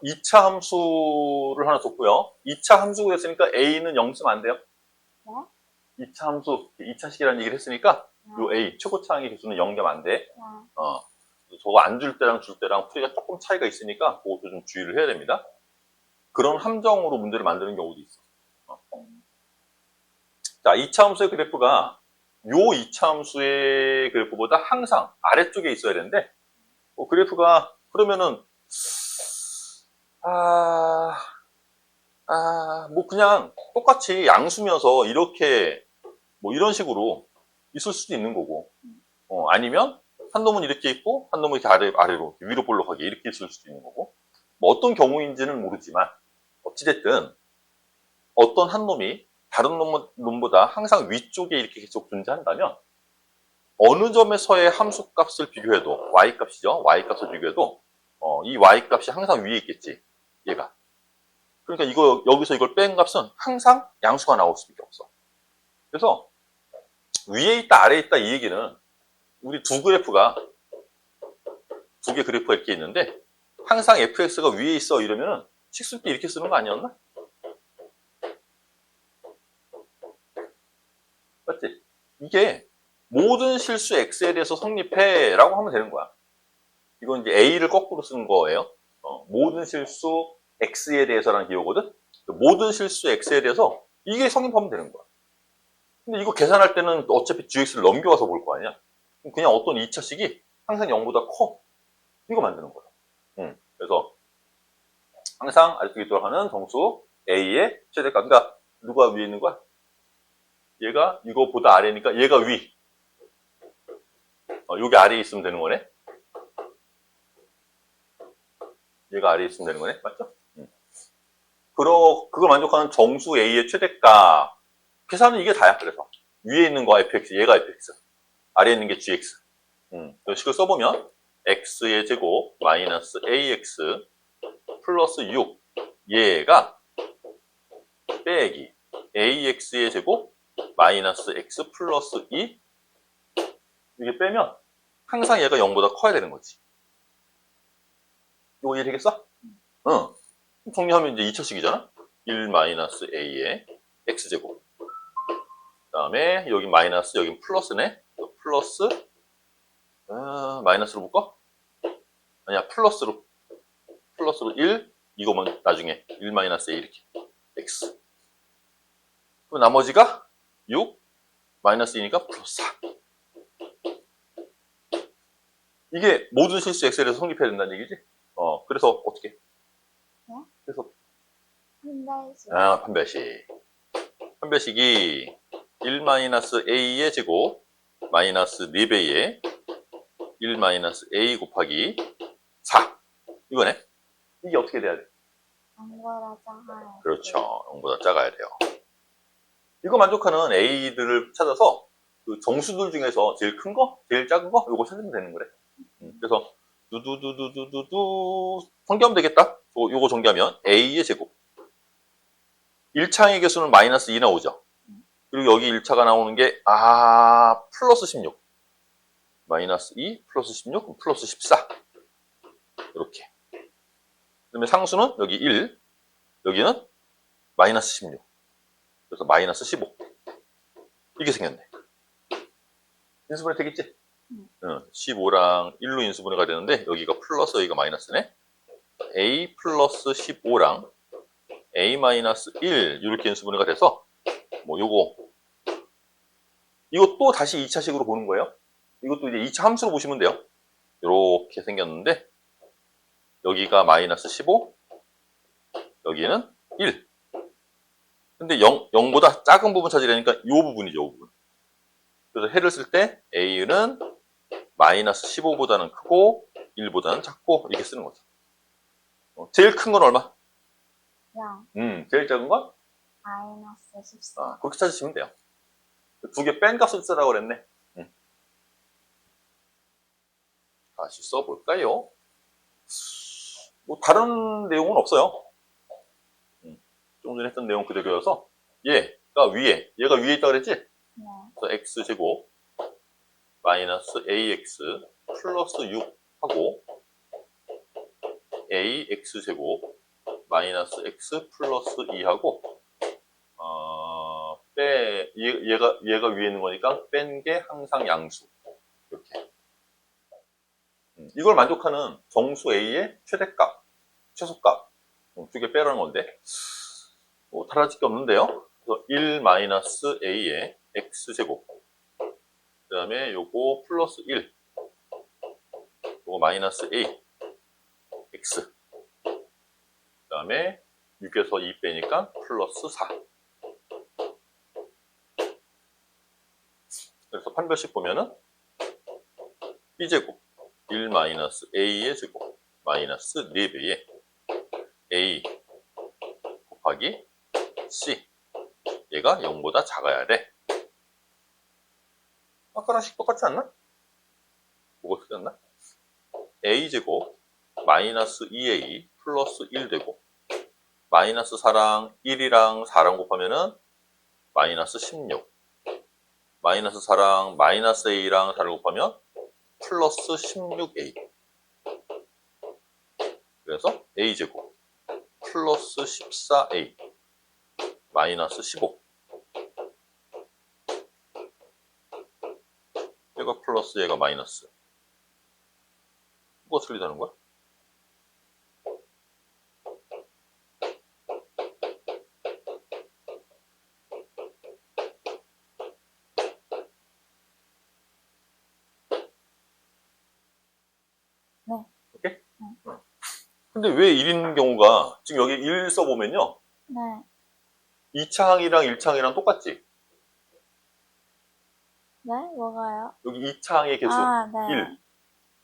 2차 함수를 하나 줬고요. 2차 함수가 됐으니까 A는 0 쓰면 안 돼요. 네? 2차 함수, 2차식이라는 얘기를 했으니까 네. 요 A, 최고차항의 개수는 0이면 안 돼. 네. 저거 안 줄 때랑 줄 때랑 풀이가 조금 차이가 있으니까 그것도 좀 주의를 해야 됩니다. 그런 함정으로 문제를 만드는 경우도 있어. 자, 2차 함수의 그래프가 요 2차 함수의 그래프보다 항상 아래쪽에 있어야 되는데, 그래프가, 그러면은, 뭐 그냥 똑같이 양수면서 이렇게, 뭐 이런 식으로 있을 수도 있는 거고, 아니면 한 놈은 이렇게 있고, 한 놈은 이렇게 아래로, 위로 볼록하게 이렇게 있을 수도 있는 거고, 뭐 어떤 경우인지는 모르지만, 어찌됐든, 어떤 한 놈이 다른 놈보다 항상 위쪽에 이렇게 계속 존재한다면 어느 점에서의 함수 값을 비교해도 y 값이죠. y 값을 비교해도 이 y 값이 항상 위에 있겠지. 얘가. 그러니까 여기서 이걸 뺀 값은 항상 양수가 나올 수밖에 없어. 그래서 위에 있다 아래에 있다 이 얘기는 우리 두 그래프가 두 개 그래프가 이렇게 있는데 항상 fx가 위에 있어 이러면은 식수 때 이렇게 쓰는 거 아니었나? 맞지? 이게 모든 실수 x에 대해서 성립해 라고 하면 되는 거야. 이건 이제 a를 거꾸로 쓰는 거예요. 모든 실수 x에 대해서라는 기호거든. 모든 실수 x에 대해서 이게 성립하면 되는 거야. 근데 이거 계산할 때는 어차피 gx를 넘겨와서 볼 거 아니야. 그냥 어떤 2차식이 항상 0보다 커. 이거 만드는 거야. 그래서 항상 아래쪽에 돌아가는 정수 a의 최대값. 그러니까 누가 위에 있는 거야? 얘가 이거보다 아래니까 얘가 위. 여기 아래에 있으면 되는 거네. 얘가 아래에 있으면 되는 거네. 맞죠? 그걸 만족하는 정수 A의 최대값. 계산은 이게 다야. 그래서 위에 있는 거 fx, 얘가 fx. 아래에 있는 게 gx. 이런 식으로 써보면 x의 제곱 마이너스 ax 플러스 6 얘가 빼기 ax의 제곱 마이너스 x 플러스 2 이게 빼면 항상 얘가 0보다 커야 되는 거지. 이거 이해되겠어? 응. 정리하면 이제 2차식이잖아? 1 마이너스 a의 x제곱. 그 다음에 여기 마이너스, 여긴 플러스네? 플러스, 마이너스로 묶어? 아니야, 플러스로 1, 이거면 나중에 1 마이너스 a 이렇게. x. 그럼 나머지가 6, 마이너스 2니까 플러스 4. 이게 모든 실수 x에 대해서 성립해야 된다는 얘기지? 그래서 어떻게? 네? 그래서 판별식. 판별식. 판별식이 1 마이너스 a의 제곱 마이너스 4배의 1 마이너스 a 곱하기 4. 이거네. 이게 어떻게 돼야 돼? 0보다 작아요. 그렇죠. 0보다 작아야 돼요. 이거 만족하는 a들을 찾아서 그 정수들 중에서 제일 큰 거, 제일 작은 거, 이거 찾으면 되는 거래. 그래서 두두두두두두 정리하면 되겠다. 요거 정리하면 a의 제곱. 1차항의 개수는 마이너스 2 나오죠. 그리고 여기 1차가 나오는 게 플러스 16. 마이너스 2 플러스 16 플러스 14. 이렇게. 그다음에 상수는 여기 1. 여기는 마이너스 16. 그래서 마이너스 15. 이게 생겼네. 인수분해 되겠지? 15랑 1로 인수분해가 되는데 여기가 플러스 여기가 마이너스네. a 플러스 15랑 a 마이너스 1 이렇게 인수분해가 돼서 뭐 이것도 다시 2차식으로 보는 거예요. 이것도 이제 2차 함수로 보시면 돼요. 이렇게 생겼는데 여기가 마이너스 15 여기는 1. 근데 0보다 작은 부분 찾으려니까 이 부분이죠. 이 부분. 그래서 해를 쓸 때 a는 마이너스 15보다는 크고 1보다는 작고 이렇게 쓰는 거죠. 제일 큰 건 얼마? 0. 제일 작은 건? 마이너스 14. 그렇게 찾으시면 돼요. 두 개 뺀 값을 쓰라고 그랬네. 다시 써볼까요? 뭐 다른 내용은 없어요. 조금 전에 했던 내용 그대로여서 얘가 위에 있다 그랬지? 네. 그래서 x제곱 마이너스 ax 플러스 6 하고 ax제곱 마이너스 x 플러스 2하고 얘가 위에 있는 거니까 뺀 게 항상 양수. 이렇게. 이걸 만족하는 정수 A의 최대값, 최소값 두 개 빼라는 건데 뭐 달라질 게 없는데요. 그래서 1 마이너스 A의 X제곱 그 다음에 요거 플러스 1 요거 마이너스 A X 그 다음에 6에서 2 빼니까 플러스 4 그래서 판별식 보면은 B제곱 1 마이너스 A의 제곱 마이너스 4배의 A 곱하기 C 얘가 0보다 작아야 돼. 아까랑 식 똑같지 않나? 뭐가 틀렸나? A제곱 마이너스 2A 플러스 1 되고 마이너스 4랑 1이랑 4랑 곱하면은 마이너스 16 마이너스 4랑 마이너스 A랑 4를 곱하면 플러스 16A 그래서 A제곱 플러스 14A 마이너스 15 얘가 플러스 얘가 마이너스 뭐가 틀리다는 거야? 네. 오케이? 근데 왜 1인 경우가 지금 여기 1 써보면요 네. 2차 항이랑 1차 항이랑 똑같지? 네? 뭐가요? 여기 2차 항의 개수 아, 네. 1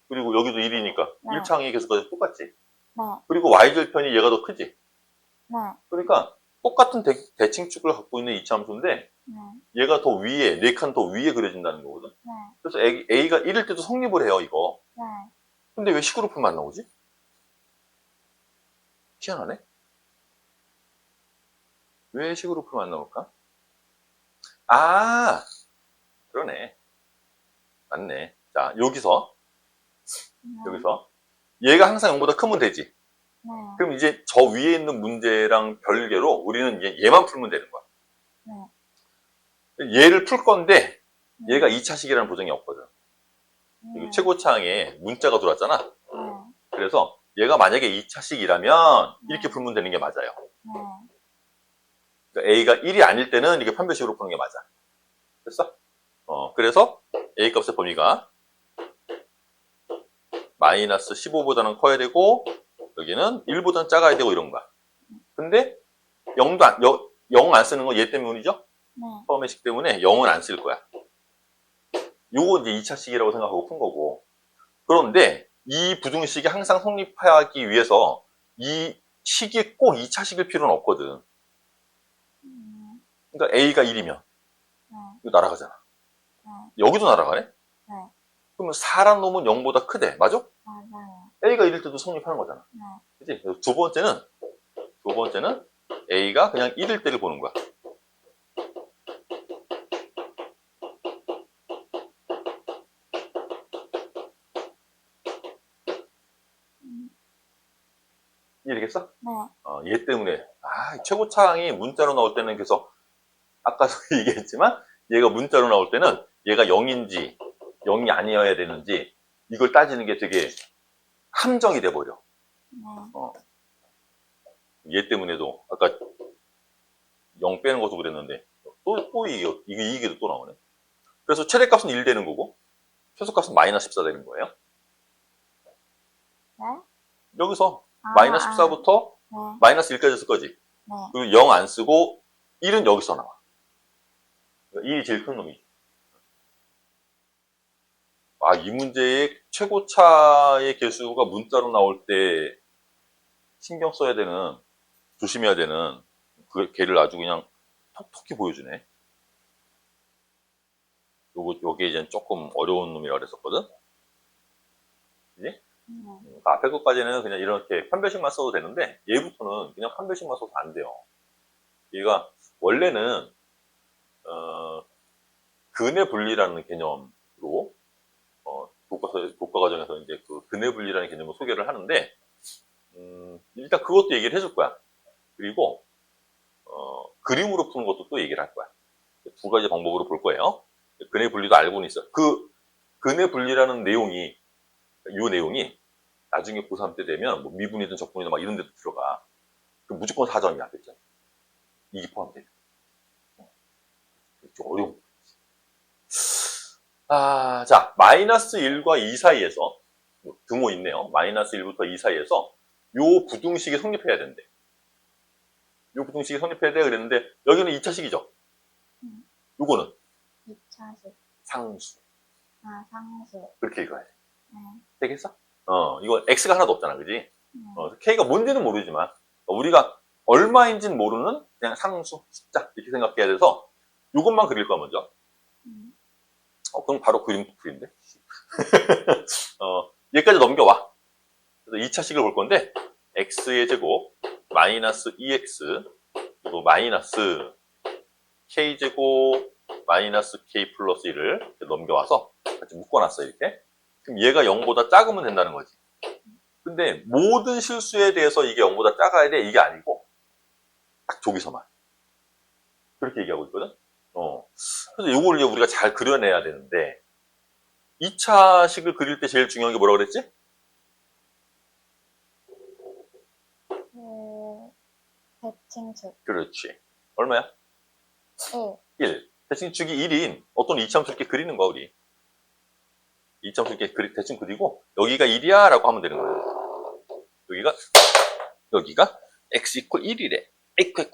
그리고 여기도 1이니까 네. 1차 항의 개수가 똑같지? 네. 그리고 y절편이 얘가 더 크지? 네. 그러니까 똑같은 대칭축을 갖고 있는 2차 함수인데 네. 얘가 더 위에 4칸 더 위에 그려진다는 거거든. 네. 그래서 A가 1일 때도 성립을 해요 이거. 네. 근데 왜 식으로 풀면 안 나오지? 희한하네. 왜 식으로 풀면 안 나올까? 아 그러네. 맞네. 자 여기서 얘가 항상 0보다 크면 되지. 네. 그럼 이제 저 위에 있는 문제랑 별개로 우리는 얘만 풀면 되는 거야. 네. 얘를 풀 건데 얘가 2차식이라는 보장이 없거든. 네. 최고차항에 문자가 들어왔잖아. 네. 그래서 얘가 만약에 2차식이라면 이렇게 풀면 되는 게 맞아요. 네. 그러니까 A가 1이 아닐 때는 이렇게 판별식으로 푸는 게 맞아. 됐어? 그래서 A 값의 범위가 마이너스 15보다는 커야 되고 여기는 1보다는 작아야 되고 이런 거야. 근데 0 안 쓰는 건 얘 때문이죠? 네. 처음의 식 때문에 0은 안 쓸 거야. 요거 이제 2차식이라고 생각하고 푼 거고. 그런데 이 부등식이 항상 성립하기 위해서 이 식이 꼭 2차식일 필요는 없거든. 그러니까 A가 1이면 네. 이거 날아가잖아. 네. 여기도 날아가네? 네. 그러면 4란 놈은 0보다 크대. 맞아? 맞아요. A가 1일 때도 성립하는 거잖아. 네. 그치? 그래서 두 번째는 A가 그냥 1일 때를 보는 거야. 이해되겠어? 네. 얘 때문에. 최고차항이 문자로 나올 때는 그래서 아까도 얘기했지만 얘가 문자로 나올 때는 얘가 0인지 0이 아니어야 되는지 이걸 따지는 게 되게 함정이 돼버려. 네. 얘 때문에도 아까 0 빼는 것도 그랬는데 또 이게 또 나오네. 그래서 최대값은 1 되는 거고 최소값은 마이너스 14 되는 거예요. 네? 여기서 마이너스 14부터 네. 마이너스 1까지 쓸 거지. 네. 그리고 0 안 쓰고 1은 여기서 나와. 그러니까 1이 제일 큰 놈이지. 이 문제의 최고차의 개수가 문자로 나올 때 신경 써야 되는, 조심해야 되는 걔를 아주 그냥 톡톡히 보여주네. 요게 이제 조금 어려운 놈이라 그랬었거든? 그지? 앞에 것까지는 그냥 이렇게 판별식만 써도 되는데, 얘부터는 그냥 판별식만 써도 안 돼요. 얘가, 원래는, 근의 분리라는 개념으로, 교과과정에서 이제 그 근의 분리라는 개념을 소개를 하는데, 일단 그것도 얘기를 해줄 거야. 그리고 그림으로 푸는 것도 또 얘기를 할 거야. 두 가지 방법으로 볼 거예요. 근해 분리도 알고는 있어. 그 근해 분리라는 내용이 이 내용이 나중에 고3 때 되면 뭐 미분이든 적분이든 막 이런 데도 들어가. 그럼 무조건 4점이야. 그죠? 이게 포함되면. 좀 어려운 거지. 자, 마이너스 1과 2 사이에서 등호 있네요. 마이너스 1부터 2 사이에서 요 부등식이 성립해야 된대. 요 부등식이 성립해야 돼 그랬는데 여기는 2차식이죠. 요거는 2차식. 상수. 상수. 그렇게 읽어야 돼. 네. 되겠어? 이거 x가 하나도 없잖아. 그지? 네. k가 뭔지는 모르지만 우리가 얼마인지는 모르는 그냥 상수, 숫자 이렇게 생각해야 돼서 요것만 그릴 거야 먼저. 그럼 바로 그림 풀인데. 얘까지 넘겨와. 그래서 2차식을 볼 건데 x의 제곱 마이너스 2x 그리고 마이너스 k제곱 마이너스 k 플러스 1을 넘겨와서 같이 묶어놨어 이렇게. 그럼 얘가 0보다 작으면 된다는 거지. 근데 모든 실수에 대해서 이게 0보다 작아야 돼 이게 아니고 딱 저기서만 그렇게 얘기하고 있거든. 그래서 이걸 이제 우리가 잘 그려내야 되는데 2차식을 그릴 때 제일 중요한 게 뭐라고 그랬지? 대칭축. 그렇지. 얼마야? 1. 1. 대칭축이 1인 어떤 2차함수 이렇게 그리는 거야 우리. 2차함수 이렇게 대충 그리고 여기가 1이야 라고 하면 되는 거야. 여기가 x 이퀄 1이래. 에이쿠.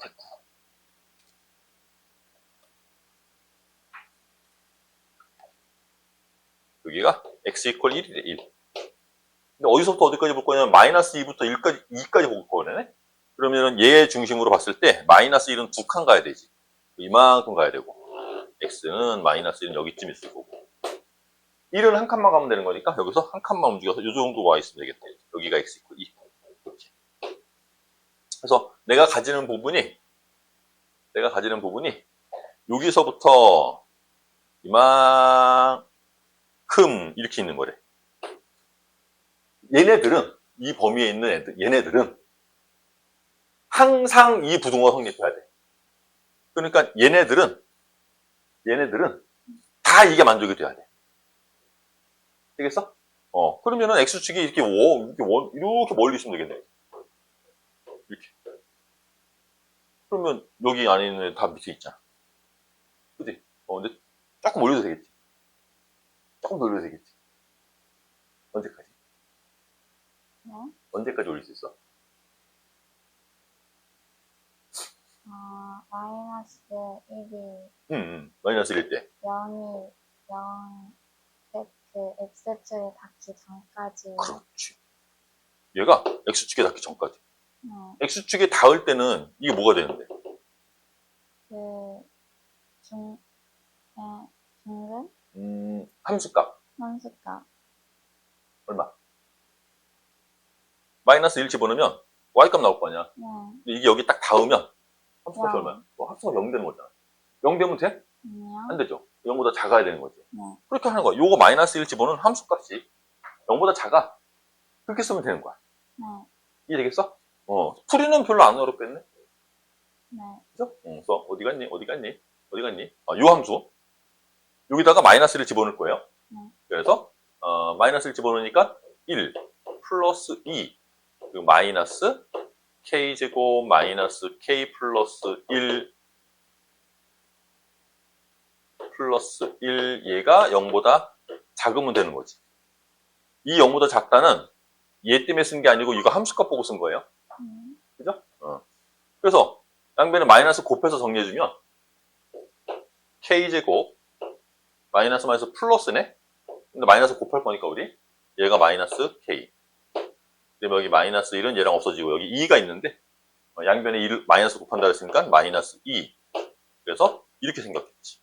여기가 x 이퀄 1이래. 1. 근데 어디서부터 어디까지 볼 거냐면 마이너스 2부터 2까지 볼 거네. 그러면 얘 중심으로 봤을 때 마이너스 1은 2칸 가야 되지. 이만큼 가야 되고 x는 마이너스 1은 여기쯤 있을 거고 1은 한 칸만 가면 되는 거니까 여기서 한 칸만 움직여서 이 정도 와 있으면 되겠다. 여기가 x 이퀄 2. 이렇게. 그래서 내가 가지는 부분이 여기서부터 이만큼 이렇게 있는 거래. 얘네들은 이 범위에 있는 얘네들은 항상 이 부등호가 성립해야 돼. 그러니까 얘네들은 다 이게 만족이 돼야 돼. 되겠어? 그러면은 x축이 이렇게 멀리 있으면 되겠네. 이렇게. 그러면 여기 안에 있는 애 다 밑에 있잖아. 그치? 근데 조금 올려도 되겠지. 조금 더 올려도 되겠지. 언제까지? 네. 언제까지 올릴 수 있어? 마이너스 1이 마이너스 1일 때. 0이 0 x축에 닿기 전까지. 그렇지. 얘가 x축에 닿기 전까지. 네. x축에 닿을 때는 이게 뭐가 되는데? 중근? 함수값. 함수값. 얼마? 마이너스 1 집어넣으면 y값 나올 거 아니야. 네. 근데 이게 여기 딱 닿으면 함수값이 영. 얼마야? 함수가 0 되는 거잖아. 0 되면 돼? 아니요. 안 되죠. 0보다 작아야 되는 거지. 네. 그렇게 하는 거야. 요거 마이너스 1 집어넣은 함수값이 0보다 작아. 그렇게 쓰면 되는 거야. 네. 이해되겠어? 풀이는 별로 안 어렵겠네. 네. 그죠? 그래서 어디 갔니? 요 함수. 여기다가 마이너스를 집어넣을 거예요. 그래서 마이너스를 집어넣으니까 1 플러스 2 그리고 마이너스 k제곱 마이너스 k 플러스 1 플러스 1 얘가 0보다 작으면 되는 거지. 이 0보다 작다는 얘 때문에 쓴 게 아니고 이거 함수값 보고 쓴 거예요. 그죠? 그래서 양변에 마이너스 곱해서 정리해주면 k제곱 마이너스 플러스네. 근데 마이너스 곱할 거니까 우리 얘가 마이너스 k. 그다음에 여기 마이너스 1은 얘랑 없어지고 여기 2가 있는데 양변에 2를 마이너스 곱한다 했으니까 마이너스 2. 그래서 이렇게 생겼겠지.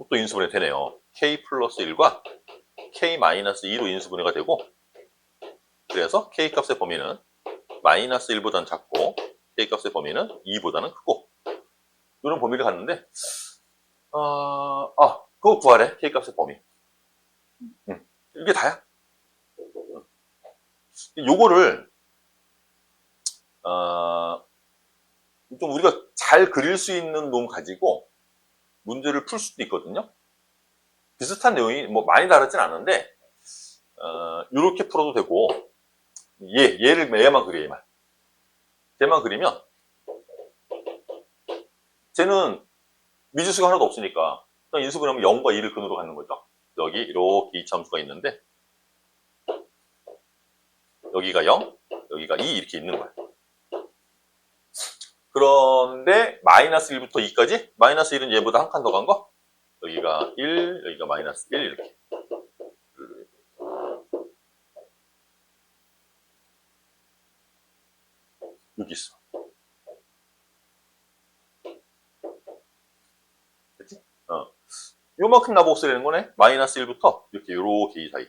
또 인수분해 되네요. k 플러스 1과 k 마이너스 2로 인수분해가 되고 그래서 k 값의 범위는 마이너스 1보다는 작고 k 값의 범위는 2보다는 크고 이런 범위를 갖는데 그거 구하래. k 값의 범위. 이게 다야. 요거를 좀 우리가 잘 그릴 수 있는 놈 가지고 문제를 풀 수도 있거든요. 비슷한 내용이 뭐 많이 다르진 않은데, 이렇게 풀어도 되고, 얘만 그려, 얘만. 쟤만 그리면, 쟤는 미지수가 하나도 없으니까, 그냥 인수분해 하면 0과 2를 근으로 갖는 거죠. 여기 이렇게 이차함수가 있는데, 여기가 0, 여기가 2 이렇게 있는 거야. 그런데 마이너스 1부터 2까지, 마이너스 1은 얘보다 한 칸 더 간 거, 여기가 1, 여기가 마이너스 1 이렇게. 여기 있어. 됐지? 요만큼 나보고 쓰라는 거네. 마이너스 1부터 이렇게 이 사이.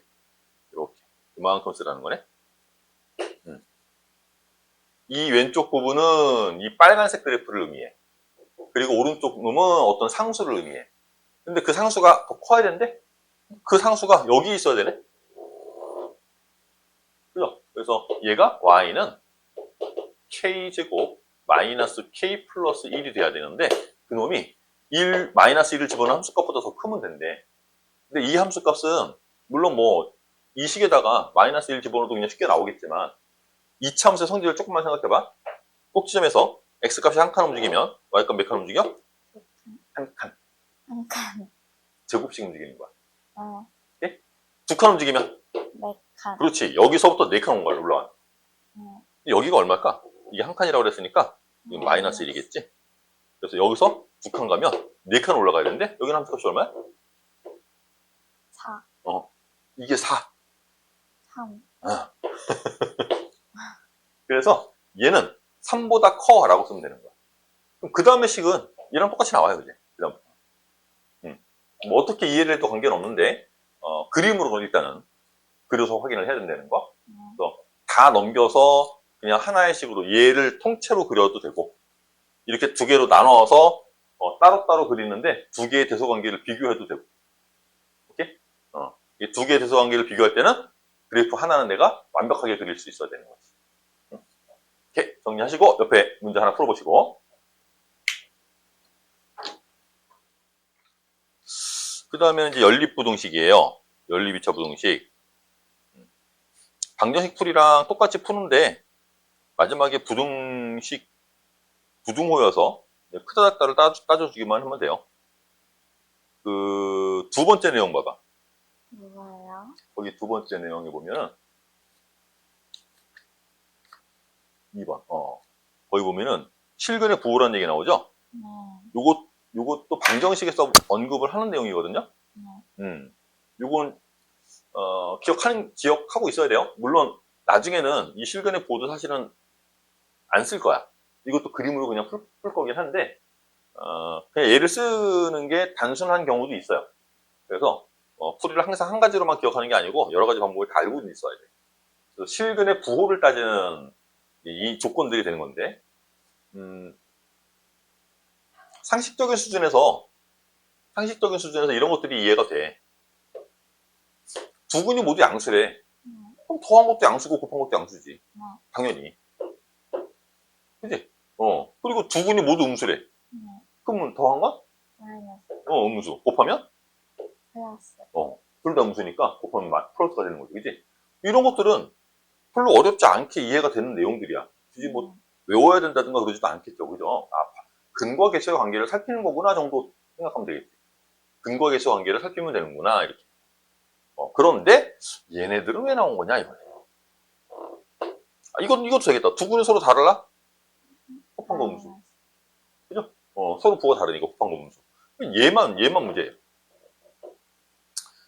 이렇게. 요만큼 쓰라는 거네. 이 왼쪽 부분은 이 빨간색 그래프를 의미해. 그리고 오른쪽 놈은 어떤 상수를 의미해. 근데 그 상수가 더 커야 되는데 그 상수가 여기 있어야 되네. 그죠? 그래서 얘가 y는 k제곱 마이너스 k 플러스 1이 돼야 되는데 그 놈이 마이너스 1을 집어넣은 함수값보다 더 크면 된대. 근데 이 함수값은 물론 뭐 이 식에다가 마이너스 1 집어넣어도 그냥 쉽게 나오겠지만 이차 함수의 성질을 조금만 생각해봐. 꼭지점에서 x값이 한 칸 움직이면 y값 몇 칸 움직여? 한 칸. 한 칸. 제곱씩 움직이는 거야. 네. 두 칸 움직이면? 네 칸. 그렇지. 여기서부터 네 칸 올라와. 네. 여기가 얼마일까? 이게 한 칸이라고 그랬으니까 이건 마이너스 1이겠지? 그래서 여기서 두 칸 가면 네 칸 올라가야 되는데 여기는 함수값이 얼마야? 4. 이게 4. 3. 그래서 얘는 3보다 커 라고 쓰면 되는 거야. 그럼 그 다음에 식은 얘랑 똑같이 나와요. 그지? 그 다음부터. 뭐 어떻게 이해를 해도 관계는 없는데 그림으로 일단은 그려서 확인을 해야 된다는 거. 그래서 다 넘겨서 그냥 하나의 식으로 얘를 통째로 그려도 되고 이렇게 두 개로 나눠서 따로따로 그리는데 두 개의 대소관계를 비교해도 되고. 오케이? 이 두 개의 대소관계를 비교할 때는 그래프 하나는 내가 완벽하게 그릴 수 있어야 되는 거지. 이렇게 정리하시고 옆에 문제 하나 풀어보시고 그 다음에는 이제 연립부등식이에요. 연립 2차 부등식. 방정식 풀이랑 똑같이 푸는데 마지막에 부등호여서 크다 작다를 따져주기만 하면 돼요. 그 두 번째 내용 봐봐. 뭐예요? 거기 두 번째 내용에 보면은 2번. 거기 보면은 실근의 부호라는 얘기 나오죠? 네. 요것도 방정식에서 언급을 하는 내용이거든요? 네. 요건, 기억하고 있어야 돼요. 물론, 나중에는 이 실근의 부호도 사실은 안 쓸 거야. 이것도 그림으로 그냥 풀 거긴 한데, 그냥 얘를 쓰는 게 단순한 경우도 있어요. 그래서, 풀이를 항상 한 가지로만 기억하는 게 아니고, 여러 가지 방법을 다 알고 있어야 돼. 그래서 실근의 부호를 따지는 이 조건들이 되는 건데, 상식적인 수준에서 이런 것들이 이해가 돼. 두 근이 모두 양수래. 그럼 더한 것도 양수고 곱한 것도 양수지. 당연히. 그지? 그리고 두 근이 모두 음수래. 그러면 더한 건? 마이너스. 음수. 곱하면? 플러스. 둘 다 음수니까 곱하면 플러스가 되는 거지. 그지? 이런 것들은 별로 어렵지 않게 이해가 되는 내용들이야. 굳이 뭐 외워야 된다든가 그러지도 않겠죠. 그죠? 근과 계수의 관계를 살피는 거구나 정도 생각하면 되겠지. 근과 계수의 관계를 살피면 되는구나 이렇게. 그런데 얘네들은 왜 나온 거냐 이거네. 이것도 되겠다. 두 근이 서로 다르나? 곱한 거 음수. 그죠? 서로 부호가 다르니까 곱한 거 음수. 얘만 문제예요.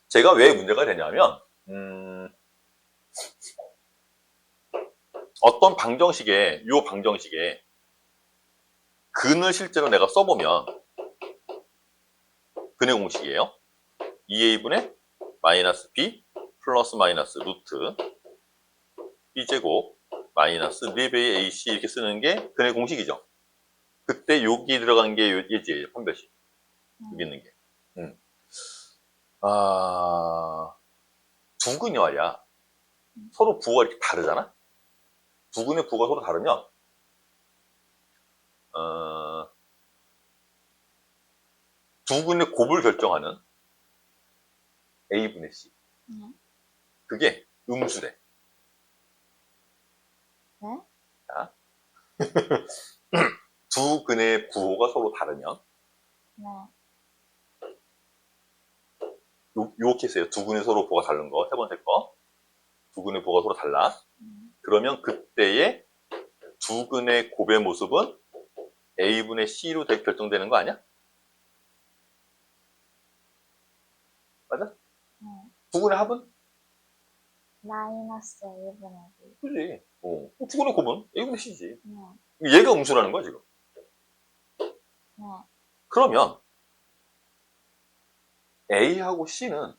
제가 왜 문제가 되냐면 어떤 방정식에 근을 실제로 내가 써보면 근의 공식이에요. 2a분의 마이너스 b 플러스 마이너스 루트 b제곱 마이너스 4배의 ac 이렇게 쓰는 게 근의 공식이죠. 그때 여기 들어간 게 얘지, 판별식. 여기 있는 게. 두 근이 말이야. 서로 부호가 이렇게 다르잖아? 두 근의 부호가 서로 다르면 두근의 곱을 결정하는 A분의 C. 네. 그게 음수래. 네? 자, 두 근의 부호가 서로 다르면, 네. 요 케이스에요. 두 근의 서로 부호가 다른 거, 세 번째 거. 두 근의 부호가 서로 달라. 그러면 그때의 두 근의 곱의 모습은 A분의 C로 결정되는 거 아니야? 맞아? 네. 두 근의 합은? 마이너스 1분의 2. 그지. 두 근의 곱은 A분의 C지. 네. 얘가 음수라는 거야, 지금. 네. 그러면 A하고 C는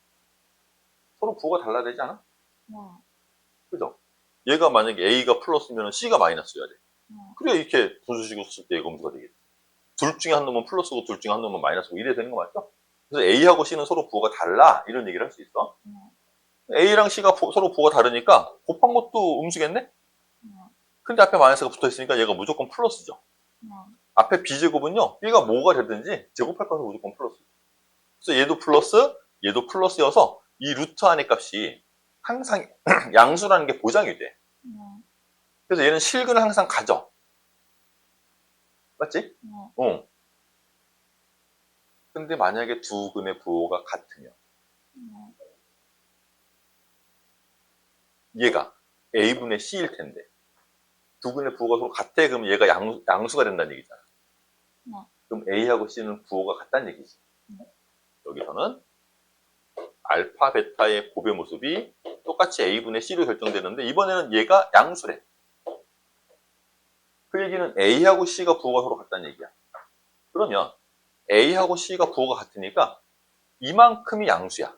서로 부호가 달라야 되지 않아? 네. 그죠? 얘가 만약에 A가 플러스면 C가 마이너스여야 돼. 네. 그래야 이렇게 분수식으로 쓸 때 얘가 음수가 되겠지. 둘 중에 한 놈은 플러스고 둘 중에 한 놈은 마이너스고 이래야 되는 거 맞죠? 그래서 A하고 C는 서로 부호가 달라. 이런 얘기를 할 수 있어. 네. A랑 C가 서로 부호가 다르니까 곱한 것도 음수겠네? 네. 근데 앞에 마이너스가 붙어 있으니까 얘가 무조건 플러스죠. 네. 앞에 B제곱은요, B가 뭐가 되든지 제곱할 거라서 무조건 플러스. 그래서 얘도 플러스, 얘도 플러스여서 이 루트 안의 값이 항상 양수라는 게 보장이 돼. 네. 그래서 얘는 실근을 항상 가져. 맞지? 네. 근데 만약에 두 근의 부호가 같으면 네. 얘가 A분의 C일 텐데 두 근의 부호가 서로 같아. 그럼 얘가 양수가 된다는 얘기잖아. 네. 그럼 A하고 C는 부호가 같다는 얘기지. 네. 여기서는 알파, 베타의 곱의 모습이 똑같이 A분의 C로 결정되는데 이번에는 얘가 양수래. 그 얘기는 A하고 C가 부호가 서로 같다는 얘기야. 그러면 A하고 C가 부호가 같으니까 이만큼이 양수야.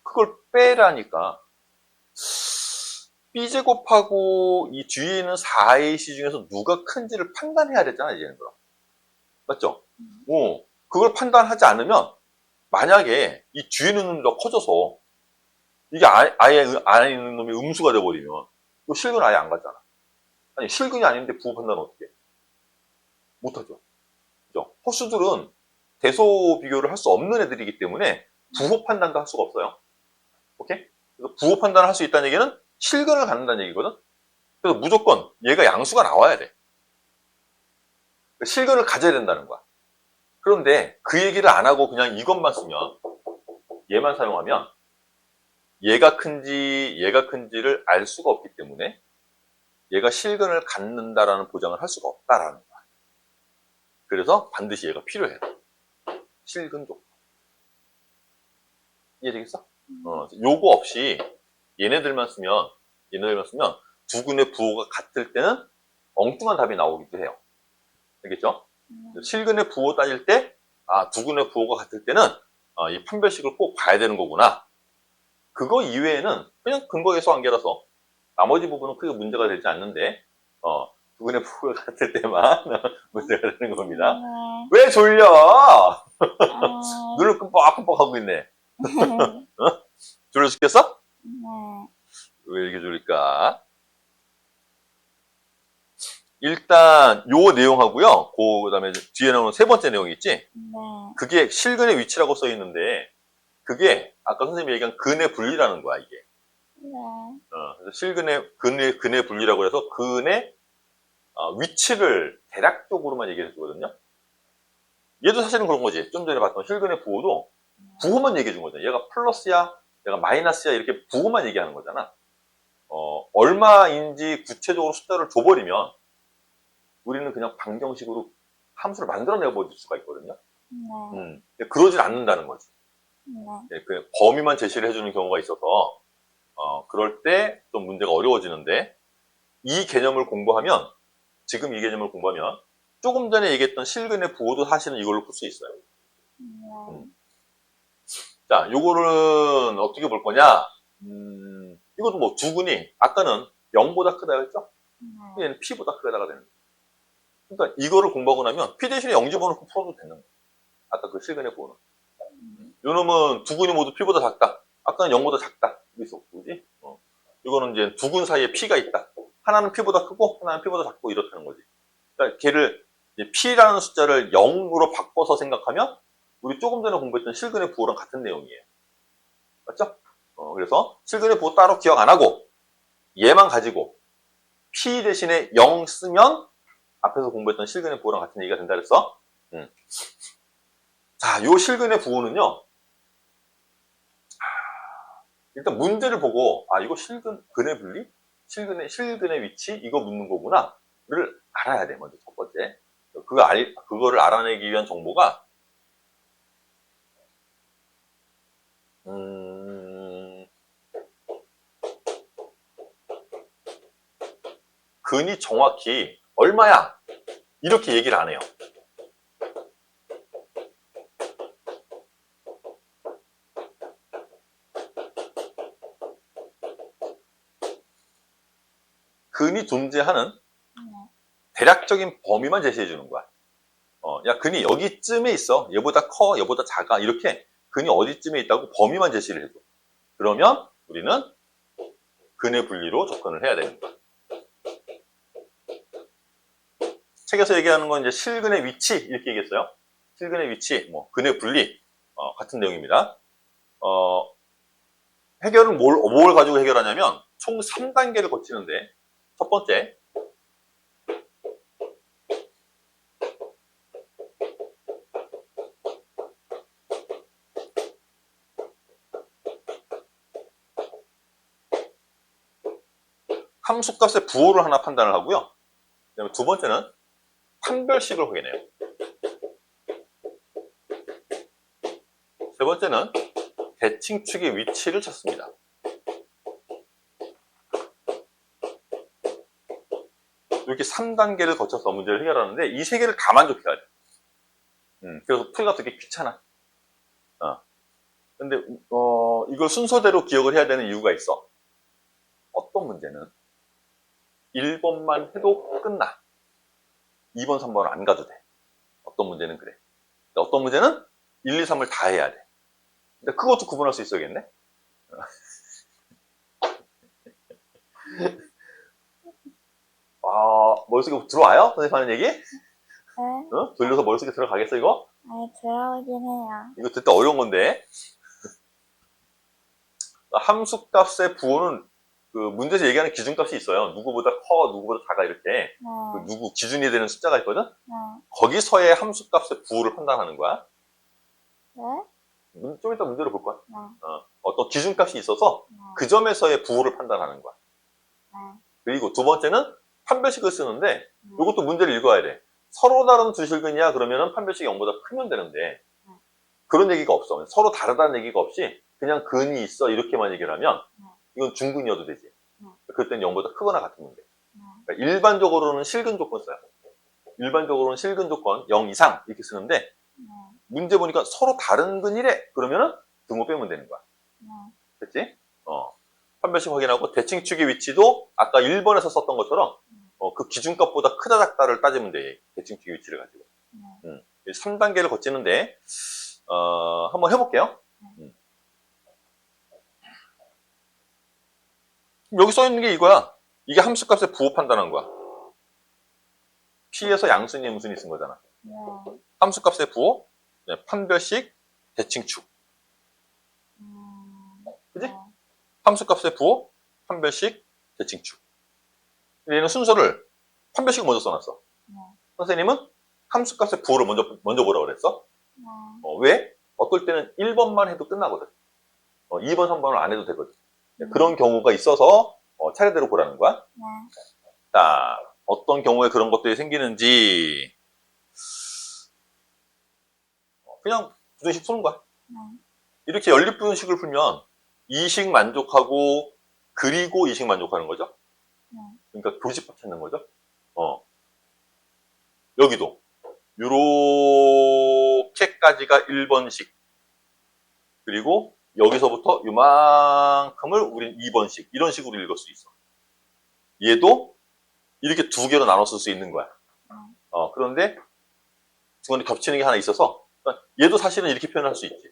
그걸 빼라니까 B제곱하고 이 뒤에 있는 4AC 중에서 누가 큰지를 판단해야 되잖아, 이제는 그럼. 맞죠? 그걸 판단하지 않으면 만약에 이 뒤에 있는 놈이 더 커져서 이게 아예 안에 있는 놈이 음수가 돼버리면 이거 실근 아예 안 가잖아. 아니, 실근이 아닌데 부호 판단은 어떻게 해? 못하죠. 그죠? 허수들은 대소 비교를 할 수 없는 애들이기 때문에 부호 판단도 할 수가 없어요. 오케이? 그래서 부호 판단을 할 수 있다는 얘기는 실근을 갖는다는 얘기거든? 그래서 무조건 얘가 양수가 나와야 돼. 실근을 가져야 된다는 거야. 그런데 그 얘기를 안 하고 그냥 이것만 쓰면, 얘만 사용하면 얘가 큰지를 알 수가 없기 때문에 얘가 실근을 갖는다라는 보장을 할 수가 없다라는 거야. 그래서 반드시 얘가 필요해. 실근 조건. 이해되겠어? 요거 없이 얘네들만 쓰면 두 근의 부호가 같을 때는 엉뚱한 답이 나오기도 해요. 알겠죠? 실근의 부호 따질 때, 두 근의 부호가 같을 때는 이 판별식을 꼭 봐야 되는 거구나. 그거 이외에는 그냥 근거에서 관계라서 나머지 부분은 크게 문제가 되지 않는데, 두 근의 부호가 같을 때만 문제가 되는 겁니다. 네. 왜 졸려? 눈을 끔뻑끔뻑 하고 있네. 졸려 죽겠어? 네. 왜 이렇게 졸릴까? 일단 요 내용하고요. 그 다음에 뒤에 나오는 세 번째 내용 있지? 네. 그게 실근의 위치라고 써 있는데 그게 아까 선생님이 얘기한 근의 분리라는 거야, 이게. 네. 그래서 근의 분리라고 해서 근의 위치를 대략적으로만 얘기해 주거든요. 얘도 사실은 그런 거지. 좀 전에 봤던 실근의 부호도 부호만 얘기해 준 거잖아. 얘가 플러스야, 얘가 마이너스야 이렇게 부호만 얘기하는 거잖아. 얼마인지 구체적으로 숫자를 줘버리면 우리는 그냥 방정식으로 함수를 만들어내 버릴 수가 있거든요. 네. 그러진 않는다는 거지. 네. 그 범위만 제시를 해주는 경우가 있어서 그럴 때 좀 문제가 어려워지는데 이 개념을 공부하면 지금 이 개념을 공부하면 조금 전에 얘기했던 실근의 부호도 사실은 이걸로 풀 수 있어요. 네. 자, 요거는 어떻게 볼 거냐? 이것도 뭐 두근이 아까는 0보다 크다 했죠? 네. 얘는 P보다 크다가 되는 거예요. 그러니까 이거를 공부하고 나면 P 대신에 0 집어넣고 풀어도 되는 거예요. 아까 그 실근의 부호는. 요 놈은 두근이 모두 P보다 작다. 아까는 0보다 작다. 이게 있었고, 그지? 이거는 이제 두근 사이에 P가 있다. 하나는 P보다 크고, 하나는 P보다 작고, 이렇다는 거지. 그러니까 걔를 이제 P라는 숫자를 0으로 바꿔서 생각하면 우리 조금 전에 공부했던 실근의 부호랑 같은 내용이에요. 맞죠? 그래서 실근의 부호 따로 기억 안 하고 얘만 가지고 P 대신에 0 쓰면 앞에서 공부했던 실근의 부호랑 같은 얘기가 된다 그랬어. 자, 요 실근의 부호는요. 일단 문제를 보고 이거 근의 분리? 실근의 위치? 이거 묻는 거구나.를 알아야 돼, 먼저 첫 번째. 그거를 알아내기 위한 정보가 근이 정확히 얼마야? 이렇게 얘기를 안 해요. 근이 존재하는 대략적인 범위만 제시해 주는 거야. 야, 근이 여기쯤에 있어. 얘보다 커, 얘보다 작아. 이렇게 근이 어디쯤에 있다고 범위만 제시를 해줘. 그러면 우리는 근의 분리로 접근을 해야 되는 거야. 책에서 얘기하는 건 이제 실근의 위치 이렇게 얘기했어요. 실근의 위치, 근의 분리 같은 내용입니다. 해결은 뭘 가지고 해결하냐면 총 3단계를 거치는데 첫 번째 함수값의 부호를 하나 판단을 하고요. 그다음에 두 번째는 판별식을 확인해요. 세 번째는 대칭축의 위치를 찾습니다. 이렇게 3단계를 거쳐서 문제를 해결하는데 이 세 개를 다 만족해야 돼. 그래서 풀이가 되게 귀찮아. 근데 이걸 순서대로 기억을 해야 되는 이유가 있어. 어떤 문제는 1번만 해도 끝나. 2번, 3번은 안 가도 돼. 어떤 문제는 그래. 어떤 문제는 1, 2, 3을 다 해야 돼. 근데 그것도 구분할 수 있어야겠네? 머릿속에 들어와요? 선생님 하는 얘기? 네. 돌려서 머릿속에 들어가겠어, 이거? 아니, 들어오긴 해요. 이거 듣다 어려운 건데. 함수값의 부호는 그 문제에서 얘기하는 기준값이 있어요. 누구보다 커, 누구보다 작아 이렇게. 그 누구 기준이 되는 숫자가 있거든? 거기서의 함수값의 부호를 판단하는 거야. 네? 좀 이따 문제를 볼 거야. 네. 어떤 기준값이 있어서 그 점에서의 부호를 판단하는 거야. 그리고 두 번째는 판별식을 쓰는데 이것도 문제를 읽어야 돼. 서로 다른 두 실근이야 그러면은 판별식이 0보다 크면 되는데 그런 얘기가 없어. 서로 다르다는 얘기가 없이 그냥 근이 있어 이렇게만 얘기를 하면 이건 중근이어도 되지. 그럴 땐 0보다 크거나 같으면 돼. 그러니까 일반적으로는 실근 조건 써요. 일반적으로는 실근 조건 0 이상 이렇게 쓰는데 문제 보니까 서로 다른 근이래. 그러면은 등호 빼면 되는 거야. 그치? 판별식 확인하고 대칭축의 위치도 아까 1번에서 썼던 것처럼 그 기준값보다 크다 작다를 따지면 돼. 대칭축의 위치를 가지고. 3단계를 거치는데 한번 해볼게요. 여기 써있는 게 이거야. 이게 함수값의 부호 판단한 거야. P에서 양순이 음순이 쓴 거잖아. 함수값의 부호, 판별식, 대칭축. 그지? 함수값의 부호, 판별식, 대칭축. 얘는 순서를 판별식을 먼저 써놨어. 선생님은 함수값의 부호를 먼저 보라고 그랬어. 왜? 어떨 때는 1번만 해도 끝나거든. 2번, 3번을 안 해도 되거든. 그런 경우가 있어서 차례대로 보라는 거야. 자, 어떤 경우에 그런 것들이 생기는지 그냥 부등식 푸는 거야. 이렇게 연립부등식을 풀면 이식 만족하고 그리고 이식 만족하는 거죠. 그러니까 교집합 찾는 거죠. 여기도 요렇게까지가 1번식 그리고 여기서부터 요만큼을 우린 2번식 이런 식으로 읽을 수 있어. 얘도 이렇게 두 개로 나눠 쓸 수 있는 거야. 그런데 중간에 겹치는 게 하나 있어서 얘도 사실은 이렇게 표현할 수 있지.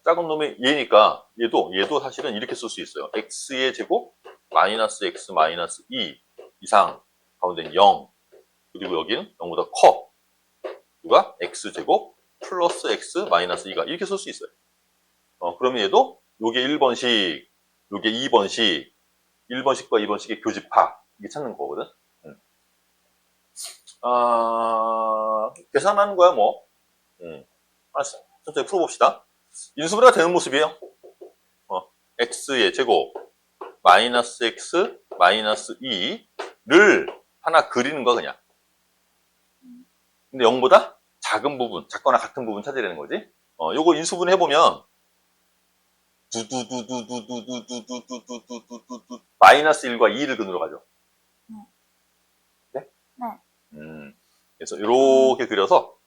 작은 놈이 얘니까 얘도 사실은 이렇게 쓸 수 있어요. x의 제곱 마이너스 x 마이너스 2 이상 가운데는 0 그리고 여기는 0보다 커. 누가? x제곱 플러스 x 마이너스 2가 이렇게 쓸 수 있어요. 그러면 얘도 요게 1번식, 요게 2번식, 1번식과 2번식의 교집합 이게 찾는 거거든. 계산하는 거야 뭐. 알았어. 천천히 풀어봅시다. 인수분해가 되는 모습이에요. x의 제곱 마이너스 x 마이너스 2를 하나 그리는 거야 그냥. 근데 0보다 작은 부분, 작거나 같은 부분 찾으려는 거지. 요거 인수분해 해보면 두두두두두두두두두두두두 마이너스 1과 2를 근으로 가죠. 네? 네. 그래서 이렇게 그려서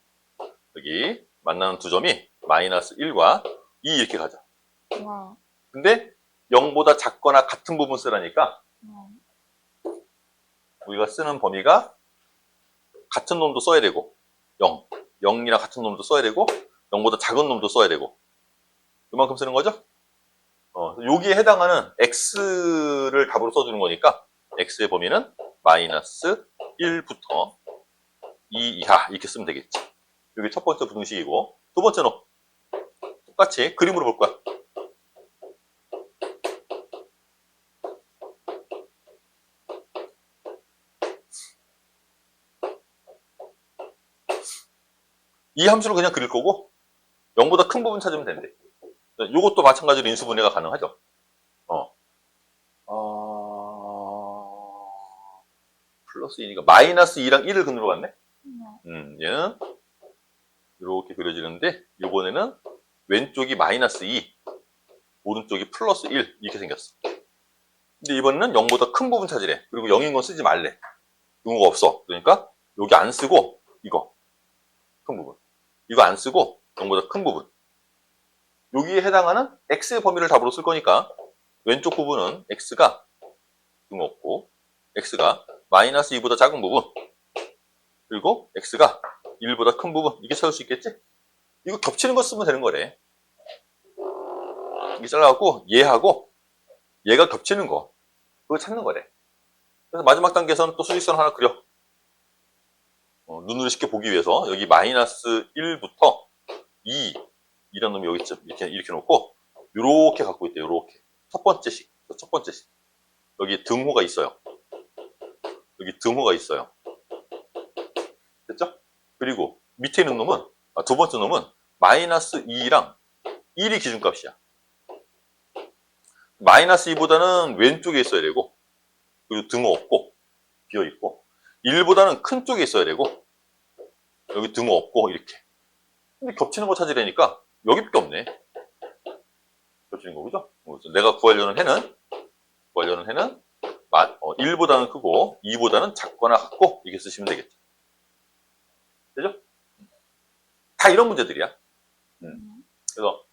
여기 만나는 두 점이 마이너스 1과 2 이렇게 가죠. 네. 근데 0보다 작거나 같은 부분 쓰라니까 네. 우리가 쓰는 범위가 같은 놈도 써야 되고 0, 0이랑 같은 놈도 써야 되고 0보다 작은 놈도 써야 되고 이만큼 쓰는 거죠? 여기에 해당하는 x를 답으로 써주는 거니까 x의 범위는 마이너스 1부터 2 이하 이렇게 쓰면 되겠지. 여기 첫 번째 부등식이고 두 번째 놈 똑같이 그림으로 볼 거야. 이 함수를 그냥 그릴 거고 0보다 큰 부분 찾으면 된대. 이것도 마찬가지로 인수분해가 가능하죠. 플러스 2니까 마이너스 2랑 1을 근으로 갔네. 네. 얘는 이렇게 그려지는데 이번에는 왼쪽이 마이너스 2 오른쪽이 플러스 1 이렇게 생겼어. 근데 이번에는 0보다 큰 부분 찾으래. 그리고 0인 건 쓰지 말래. 등호가 없어. 그러니까 여기 안 쓰고 이거 큰 부분 이거 안 쓰고 0보다 큰 부분 여기에 해당하는 x의 범위를 답으로 쓸 거니까 왼쪽 부분은 x가 등호 없고 x가 마이너스 2보다 작은 부분 그리고 x가 1보다 큰 부분 이게 찾을 수 있겠지? 이거 겹치는 거 쓰면 되는 거래. 이게 잘라갖고 얘하고 얘가 겹치는 거 그거 찾는 거래. 그래서 마지막 단계에서는 또 수직선 하나 그려. 눈으로 쉽게 보기 위해서 여기 마이너스 1부터 2 이런 놈이 여기 있죠. 이렇게 놓고 이렇게 갖고 있대요. 이렇게 첫 번째씩 여기 등호가 있어요. 여기 등호가 있어요. 됐죠? 그리고 밑에 있는 놈은 두 번째 놈은 마이너스 2랑 1이 기준값이야. 마이너스 2보다는 왼쪽에 있어야 되고 그리고 등호 없고 비어있고 1보다는 큰 쪽에 있어야 되고 여기 등호 없고 이렇게. 근데 겹치는 거 찾으려니까 여기밖에 없네. 겹치는 거 그죠? 내가 구하려는 해는 1보다는 크고 2보다는 작거나 같고 이렇게 쓰시면 되겠죠. 되죠? 다 이런 문제들이야. 그래서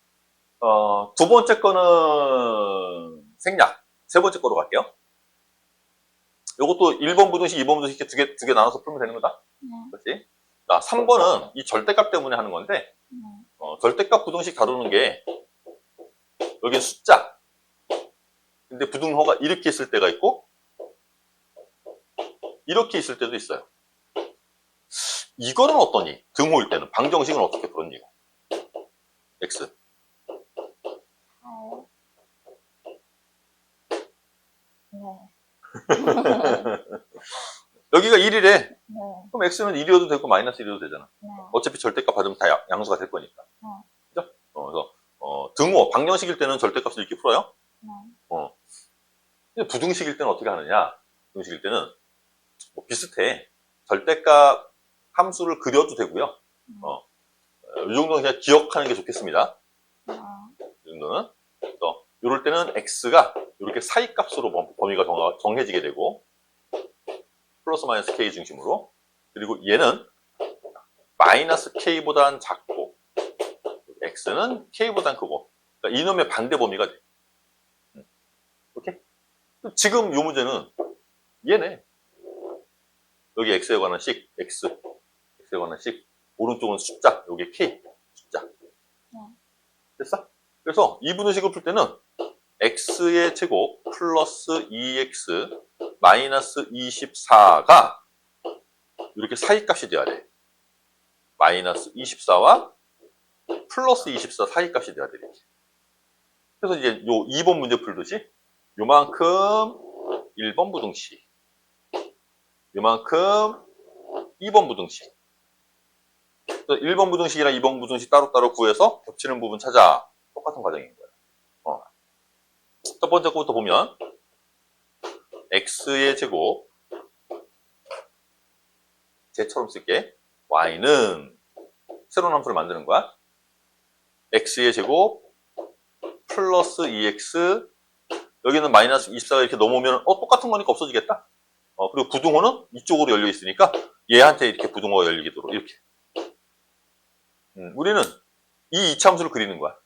두 번째 거는 생략. 세 번째 거로 갈게요. 이것도 1번 부등식, 2번 부등식 이렇게 두 개 나눠서 풀면 되는 거다. 그렇지? 자, 3번은 이 절대값 때문에 하는 건데 절대값 부등식 다루는 게 여기 숫자. 근데 부등호가 이렇게 있을 때가 있고 이렇게 있을 때도 있어요. 이거는 어떠니? 등호일 때는 방정식은 어떻게 풀었니? x. 여기가 1이래. 네. 그럼 x는 1이어도 되고 마이너스 1이어도 되잖아. 네. 어차피 절대값 받으면 다 양수가 될 거니까. 네. 그죠? 그래서 등호, 방정식일 때는 절대값을 이렇게 풀어요. 네. 근데 부등식일 때는 어떻게 하느냐? 부등식일 때는 뭐 비슷해. 절대값 함수를 그려도 되고요. 이 정도는 그냥 기억하는 게 좋겠습니다. 이 정도는. 그래서 이럴 때는 x가 이렇게 사이값으로 범위가 정해지게 되고 플러스 마이너스 k 중심으로 그리고 얘는 마이너스 k보다는 작고 x는 k보다는 크고 그러니까 이놈의 반대 범위가 돼. 오케이? 지금 이 문제는 얘네. 여기 x에 관한 식, x에 관한 식, 오른쪽은 숫자, 여기 k, 숫자. 됐어? 그래서 이 부등식을 풀 때는 x의 제곱 플러스 2x 마이너스 24가 이렇게 사이 값이 돼야 돼. 마이너스 24와 플러스 24 사이 값이 돼야 돼. 이렇게. 그래서 이제 요 2번 문제 풀듯이 요만큼 1번 부등식, 요만큼 2번 부등식. 1번 부등식이랑 2번 부등식 따로따로 구해서 겹치는 부분 찾아. 똑같은 과정인 거예요. 첫 번째 거부터 보면 x의 제곱, 쟤처럼 쓸게. y는 새로운 함수를 만드는 거야. x의 제곱 플러스 2x, 여기는 마이너스 24가 이렇게 넘어오면 똑같은 거니까 없어지겠다. 그리고 부등호는 이쪽으로 열려 있으니까 얘한테 이렇게 부등호가 열리도록 이렇게. 우리는 이 이차함수를 그리는 거야.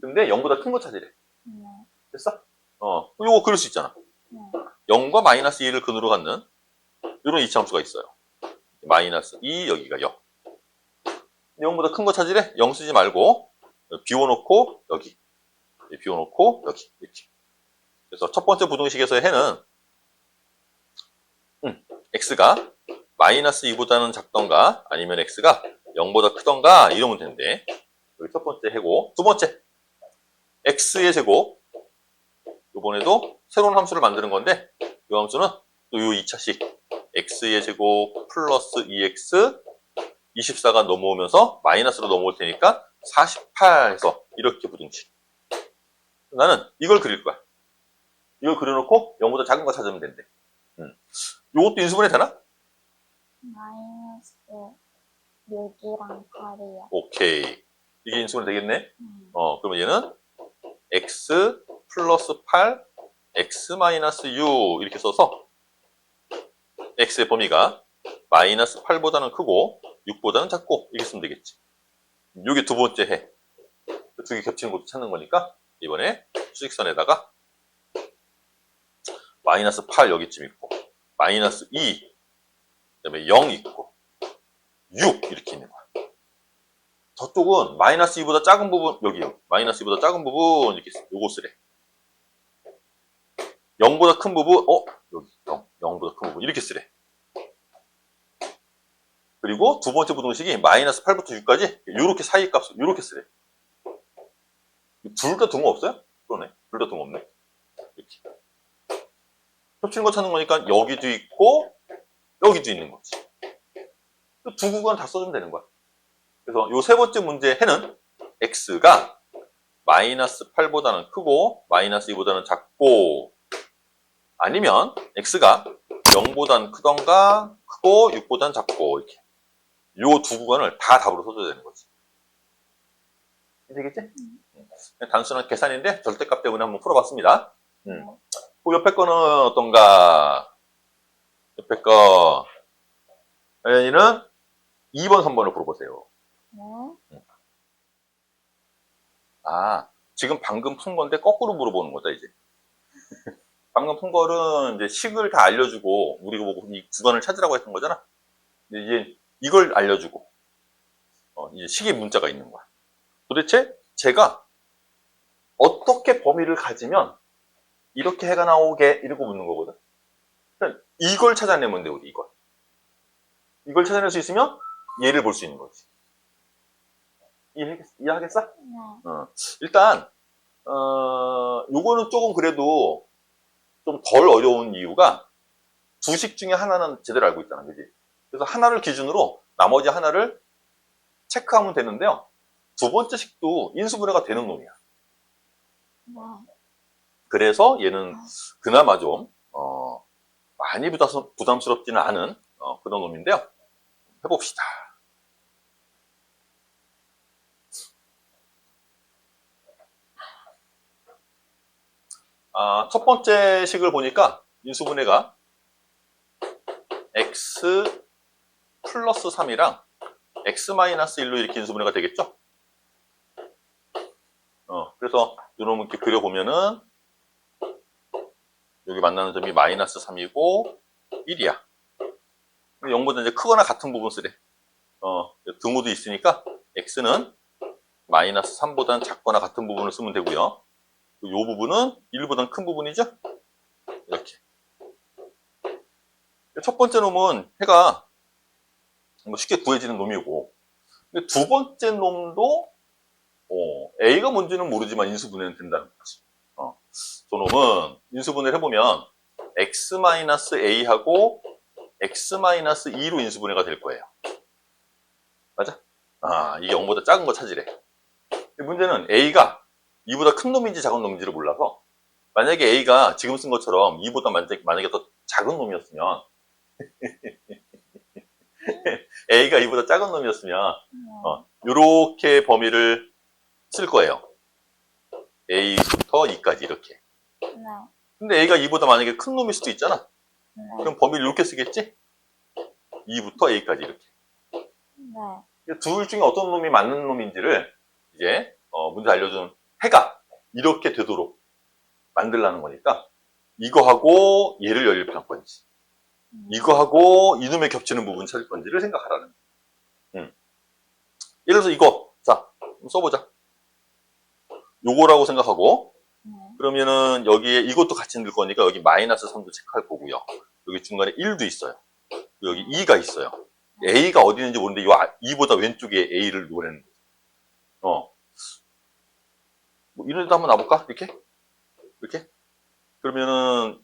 근데 0보다 큰 거 찾으래. 됐어? 요거 그릴 수 있잖아. 0과 마이너스 2를 근으로 갖는 이런 이차함수가 있어요. 마이너스 2, 여기가 0. 0보다 큰 거 찾으래? 0 쓰지 말고 비워놓고 여기, 비워놓고 여기 이렇게. 그래서 첫 번째 부등식에서의 해는 x가 마이너스 2보다는 작던가 아니면 x가 0보다 크던가 이러면 되는데, 여기 첫 번째 해고, 두 번째 x의 제곱, 이번에도 새로운 함수를 만드는 건데 이 함수는 또 요 2차식 x의 제곱 플러스 2x 24가 넘어오면서 마이너스로 넘어올 테니까 48 해서 이렇게 부등식. 나는 이걸 그릴 거야. 이걸 그려놓고 0보다 작은 거 찾으면 된대. 요것도 인수분해 되나? 마이너스 6이랑 8이요. 오케이. 이게 인수분해 되겠네? 그러면 얘는 x 플러스 8, x 마이너스 6 이렇게 써서 x의 범위가 마이너스 8보다는 크고 6보다는 작고 이렇게 쓰면 되겠지. 요게 두 번째 해. 두 개 겹치는 것도 찾는 거니까 이번에 수직선에다가 마이너스 8 여기쯤 있고 마이너스 2, 그다음에 0 있고 6 이렇게 있는 거야. 저쪽은 마이너스 2보다 작은 부분, 여기요. 마이너스 2보다 작은 부분 이렇게 요거 쓰래. 0보다 큰 부분, 여기 0보다 큰 부분 이렇게 쓰래. 그리고 두 번째 부등식이 마이너스 8부터 6까지 이렇게 사이 값을 이렇게 쓰래. 둘 다 등호 없어요? 그러네. 둘 다 등호 없네. 이렇게. 겹치는 거 찾는 거니까 여기도 있고 여기도 있는 거지. 두 구간 다 써주면 되는 거야. 그래서 요 세 번째 문제 해는 x가 마이너스 8보다는 크고 마이너스 2보다는 작고, 아니면 x가 0보다는 크던가 크고 6보다는 작고, 이렇게 요 두 구간을 다 답으로 써줘야 되는 거지. 되겠지? 단순한 계산인데 절대값 때문에 한번 풀어봤습니다. 그 옆에 거는 어떤가? 옆에 거 아연이는 2번, 3번을 풀어보세요. 지금 방금 푼 건데 거꾸로 물어보는 거다, 이제. 방금 푼 거는 이제 식을 다 알려주고, 우리가 보고 이 구간을 찾으라고 했던 거잖아. 근데 이제 이걸 알려주고, 이제 식의 문자가 있는 거야. 도대체 제가 어떻게 범위를 가지면 이렇게 해가 나오게, 이러고 묻는 거거든. 그러니까 이걸 찾아내면 돼, 우리 이걸. 이걸 찾아낼 수 있으면 얘를 볼 수 있는 거지. 이해하겠어? 네. 일단, 요거는 조금 그래도 좀 덜 어려운 이유가 두 식 중에 하나는 제대로 알고 있잖아, 그지? 그래서 하나를 기준으로 나머지 하나를 체크하면 되는데요. 두 번째 식도 인수분해가 되는 놈이야. 네. 그래서 얘는 그나마 좀, 많이 부담스럽지는 않은 그런 놈인데요. 해봅시다. 첫 번째 식을 보니까 인수분해가 x 플러스 3이랑 x 마이너스 1로 이렇게 인수분해가 되겠죠? 그래서 이놈을 이렇게 그려보면은 여기 만나는 점이 마이너스 3이고 1이야. 0보다 이제 크거나 같은 부분 쓰래. 등호도 있으니까 x는 마이너스 3보다는 작거나 같은 부분을 쓰면 되고요. 이 부분은 1보다는 큰 부분이죠? 이렇게. 첫 번째 놈은 해가 뭐 쉽게 구해지는 놈이고. 근데 두 번째 놈도 A가 뭔지는 모르지만 인수분해는 된다는 거지. 저놈은 인수분해를 해보면 x-a하고 x-2로 인수분해가 될 거예요. 맞아? 이게 0보다 작은 거 찾으래. 문제는 A가 2보다 큰 놈인지 작은 놈인지를 몰라서 만약에 A가 지금 쓴 것처럼 2보다 만약에 더 작은 놈이었으면 A가 2보다 작은 놈이었으면 이렇게 범위를 쓸 거예요. A부터 2까지 이렇게. 네. 근데 A가 2보다 만약에 큰 놈일 수도 있잖아. 네. 그럼 범위를 이렇게 쓰겠지? 2부터 A까지 이렇게. 네. 둘 중에 어떤 놈이 맞는 놈인지를 이제 문제 알려준 해가 이렇게 되도록 만들라는 거니까 이거하고 얘를 열릴 건지 이거하고 이놈의 겹치는 부분 찾을 건지를 생각하라는 거야. 예를 들어서 이거 자 써보자. 요거라고 생각하고 네. 그러면은 여기에 이것도 같이 넣을 거니까 여기 -3도 체크할 거고요. 여기 중간에 1도 있어요. 여기 2가 있어요. A가 어디 있는지 모르는데 이 2보다 왼쪽에 A를 놓으라는 거죠. 뭐 이런 데도 한번 놔볼까? 이렇게? 그러면은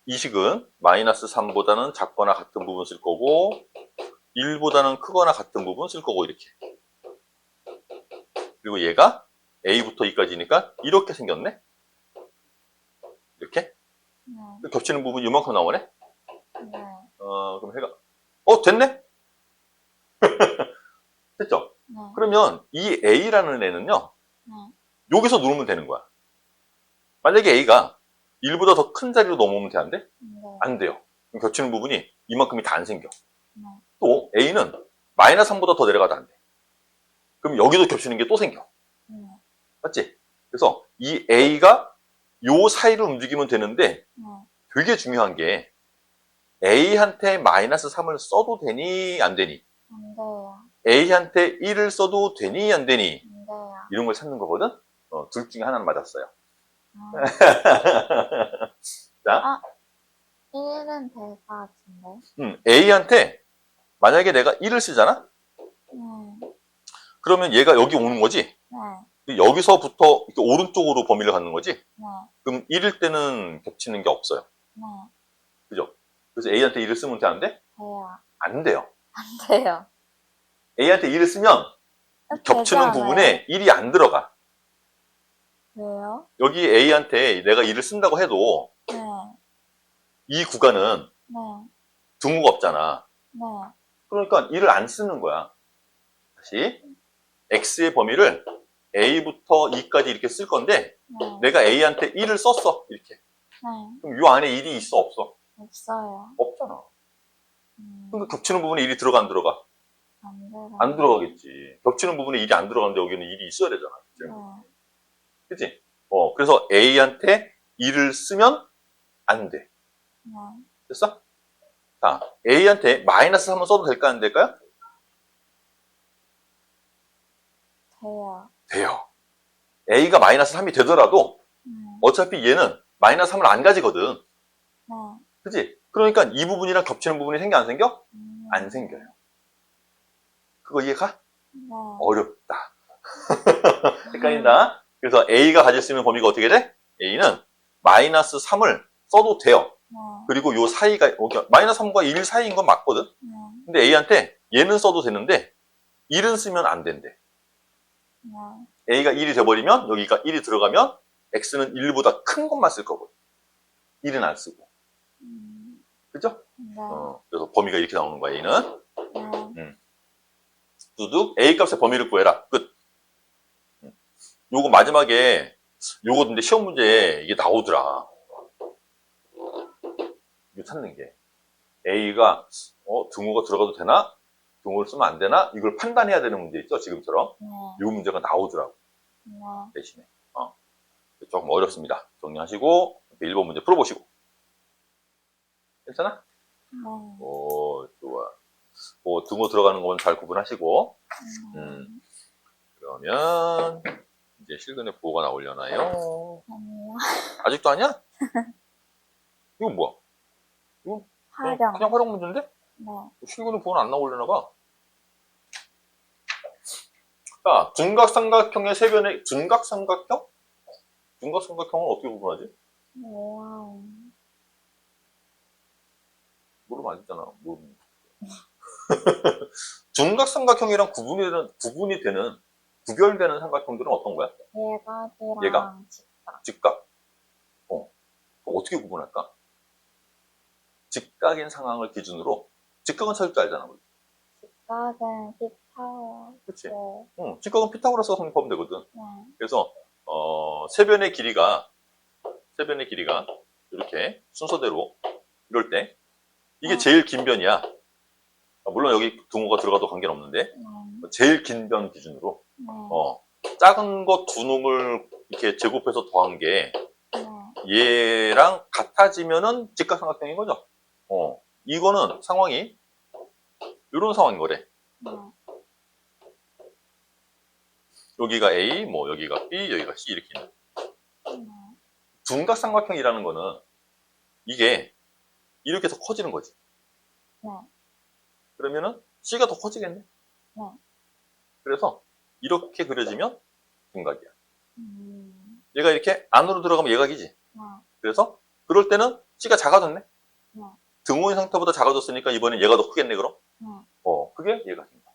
이 식은 -3보다는 작거나 같은 부분 쓸 거고 1보다는 크거나 같은 부분 쓸 거고 이렇게. 그리고 얘가 A부터 2까지니까 이렇게 생겼네? 이렇게? 네. 겹치는 부분이 이만큼 나오네? 네. 그럼 해가 됐네? 됐죠? 네. 그러면 이 A라는 애는요 네. 여기서 누르면 되는 거야. 만약에 A가 1보다 더 큰 자리로 넘어오면 돼, 안 돼? 네. 안 돼요. 그럼 겹치는 부분이 이만큼이 다 안 생겨. 네. 또 A는 -3보다 더 내려가도 안 돼. 그럼 여기도 겹치는 게 또 생겨. 네. 맞지? 그래서 이 A가 요 사이를 움직이면 되는데 네. 되게 중요한 게 A한테 -3을 써도 되니 안 되니? 안 돼요. A한테 1을 써도 되니 안 되니? 안 돼요. 이런 걸 찾는 거거든? 둘 중에 하나는 맞았어요. 아, 자, 1은 될 것 같은데. A한테 만약에 내가 1을 쓰잖아? 네. 그러면 얘가 여기 오는 거지? 네. 여기서부터 이렇게 오른쪽으로 범위를 갖는 거지? 네. 그럼 1일 때는 겹치는 게 없어요. 네. 그죠? 그래서 A한테 1을 쓰면 돼, 안 돼? 돼요. 안 돼요. 안 돼요. A한테 1을 쓰면 겹치는 되잖아요. 부분에 1이 안 들어가. 왜요? 여기 A한테 내가 1을 쓴다고 해도 네. 이 구간은 네. 등호가 없잖아. 네. 그러니까 1을 안 쓰는 거야. 다시 X의 범위를 A부터 2까지 이렇게 쓸 건데 네. 내가 A한테 1을 썼어. 이렇게. 네. 그럼 이 안에 1이 있어? 없어? 없어요. 없잖아. 음, 그러니까 겹치는 부분에 1이 들어가 안 들어가? 안 돼요. 안 들어가겠지. 겹치는 부분에 1이 안 들어가는데 여기는 1이 있어야 되잖아. 네. 그치? 그래서 A한테 1을 쓰면 안 돼. 네. 됐어? 자, A한테 -3을 써도 될까, 안 될까요? 돼요. 돼요. A가 -3이 되더라도 네. 어차피 얘는 -3을 안 가지거든. 네. 그치? 그러니까 이 부분이랑 겹치는 부분이 생겨, 안 생겨? 안 생겨요. 그거 이해가? 네. 어렵다. 헷갈린다. 그래서 A가 가질 수 있는 범위가 어떻게 돼? A는 -3을 써도 돼요. 네. 그리고 요 사이가, -3과 1 사이인 건 맞거든? 네. 근데 A한테 얘는 써도 되는데 1은 쓰면 안 된대. 네. A가 1이 돼버리면 여기가 1이 들어가면 X는 1보다 큰 것만 쓸 거거든. 1은 안 쓰고. 그죠? 네. 그래서 범위가 이렇게 나오는 거야, 얘는. 네. 두둑 A 값의 범위를 구해라. 끝. 요거 마지막에 요거 근데 시험 문제에 이게 나오더라. 이거 찾는 게 A가 등호가 들어가도 되나? 등호를 쓰면 안 되나? 이걸 판단해야 되는 문제 있죠, 지금처럼. 네. 요 문제가 나오더라고. 네. 대신에. 조금 어렵습니다. 정리하시고 1번 문제 풀어보시고. 괜찮아? 네. 좋아. 등호 들어가는 건 잘 구분하시고. 그러면 이제 실근의 부호가 나오려나요? 아니요. 아직도 아니야? 이건 뭐야? 이건 활용. 그냥 활용 문제인데? 네. 실근은 부분 안 나오려나 봐. 자, 둔각삼각형의 세변의 둔각삼각형? 둔각삼각형을 어떻게 구분하지? 모양. 모르면 안 되잖아. 모르면. 둔각삼각형이랑 구분이 되는, 구별되는 삼각형들은 어떤 거야? 예각이랑 예각. 직각. 직각. 어떻게 구분할까? 직각인 상황을 기준으로, 직각은 찾을 줄 알잖아. 우리. 직각은 피타고. 그치? 네. 응, 직각은 피타고라스가 성립하면 되거든. 네. 그래서, 세변의 길이가 이렇게 순서대로 이럴 때, 이게 제일 긴 변이야. 물론 여기 등호가 들어가도 관계는 없는데, 네. 제일 긴 변 기준으로, 네. 작은 거 두 놈을 이렇게 제곱해서 더한 게, 네. 얘랑 같아지면은 직각삼각형인 거죠. 이거는 상황이, 이런 상황인 거래. 네. 여기가 A, 뭐, 여기가 B, 여기가 C 이렇게 있는. 네. 둔각삼각형이라는 거는, 이게, 이렇게 더 커지는 거지. 네. 그러면은 C가 더 커지겠네. 네. 그래서 이렇게 그려지면 둔각이야. 음. 얘가 이렇게 안으로 들어가면 예각이지. 네. 그래서 그럴 때는 C가 작아졌네. 네. 등호의 상태보다 작아졌으니까 이번엔 얘가 더 크겠네 그럼. 네. 그게 예각인 거야.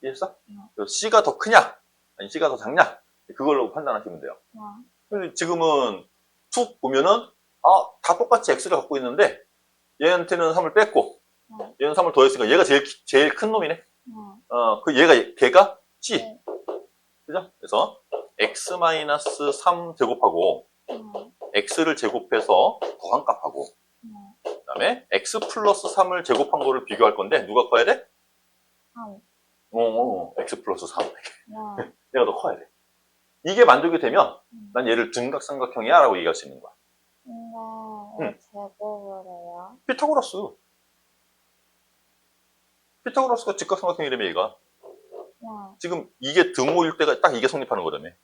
이해했어? 네. 그래서 C가 더 크냐 아니 C가 더 작냐 그걸로 판단하시면 돼요. 네. 근데 지금은 툭 보면은 다 똑같이 X를 갖고 있는데 얘한테는 3을 뺐고 네. 얘는 3을 더했으니까 얘가 제일 큰 놈이네. 네. 걔가 C. 네. 그죠? 그래서 X-3 제곱하고 네. X를 제곱해서 더한 값하고 네. 그 다음에 X 플러스 3을 제곱한 거를 비교할 건데 누가 커야 돼? 3. X 플러스 3. 네. 얘가 더 커야 돼. 이게 만족이 되면 난 얘를 둔각삼각형이야 라고 얘기할 수 있는 거야. 근데 왜 제곱을 해요? 피타고라스가 직각삼각형이라며 얘가. 네. 지금 이게 등호일 때가 딱 이게 성립하는 거라며. 네.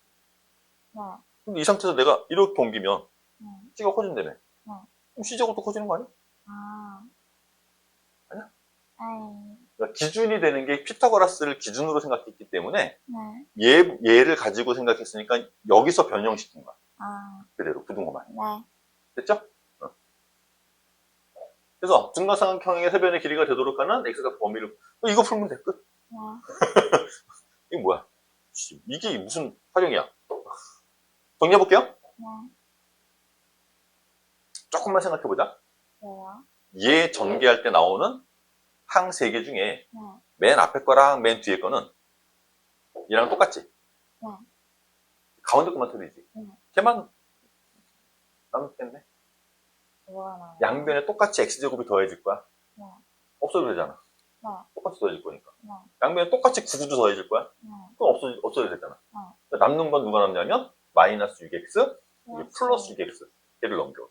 근데 이 상태에서 내가 이렇게 옮기면 네. C가 커진다며. 그럼 C제곱도 커지는 거 아니야? 아. 아니야? 아이. 그러니까 기준이 되는 게 피타고라스를 기준으로 생각했기 때문에 네. 얘를 가지고 생각했으니까 여기서 변형시킨 거야. 아. 그대로 부등호만. 네. 됐죠? 그래서 둔각삼각형의 세변의 길이가 되도록 하는 x가 범위를 이거 풀면 돼 끝. 네. 이게 뭐야? 이게 무슨 활용이야? 정리해볼게요. 네. 조금만 생각해보자. 왜요? 얘 전개할 때 나오는 항 3개 중에 네. 맨 앞에 거랑 맨 뒤에 거는 얘랑 똑같지? 네. 가운데 것만 틀리지? 네. 걔만 남겠네. 뭐가 나와요? 양변에 똑같이 x제곱이 더해질 거야. 네. 없어도 되잖아. 네. 똑같이 더해질 거니까. 네. 양변에 똑같이 9도 더해질 거야. 네. 그럼 없어도 되잖아. 그러니까 남는 건 누가 남냐면 마이너스 6x, 이게 플러스 6x. 얘를 넘겨.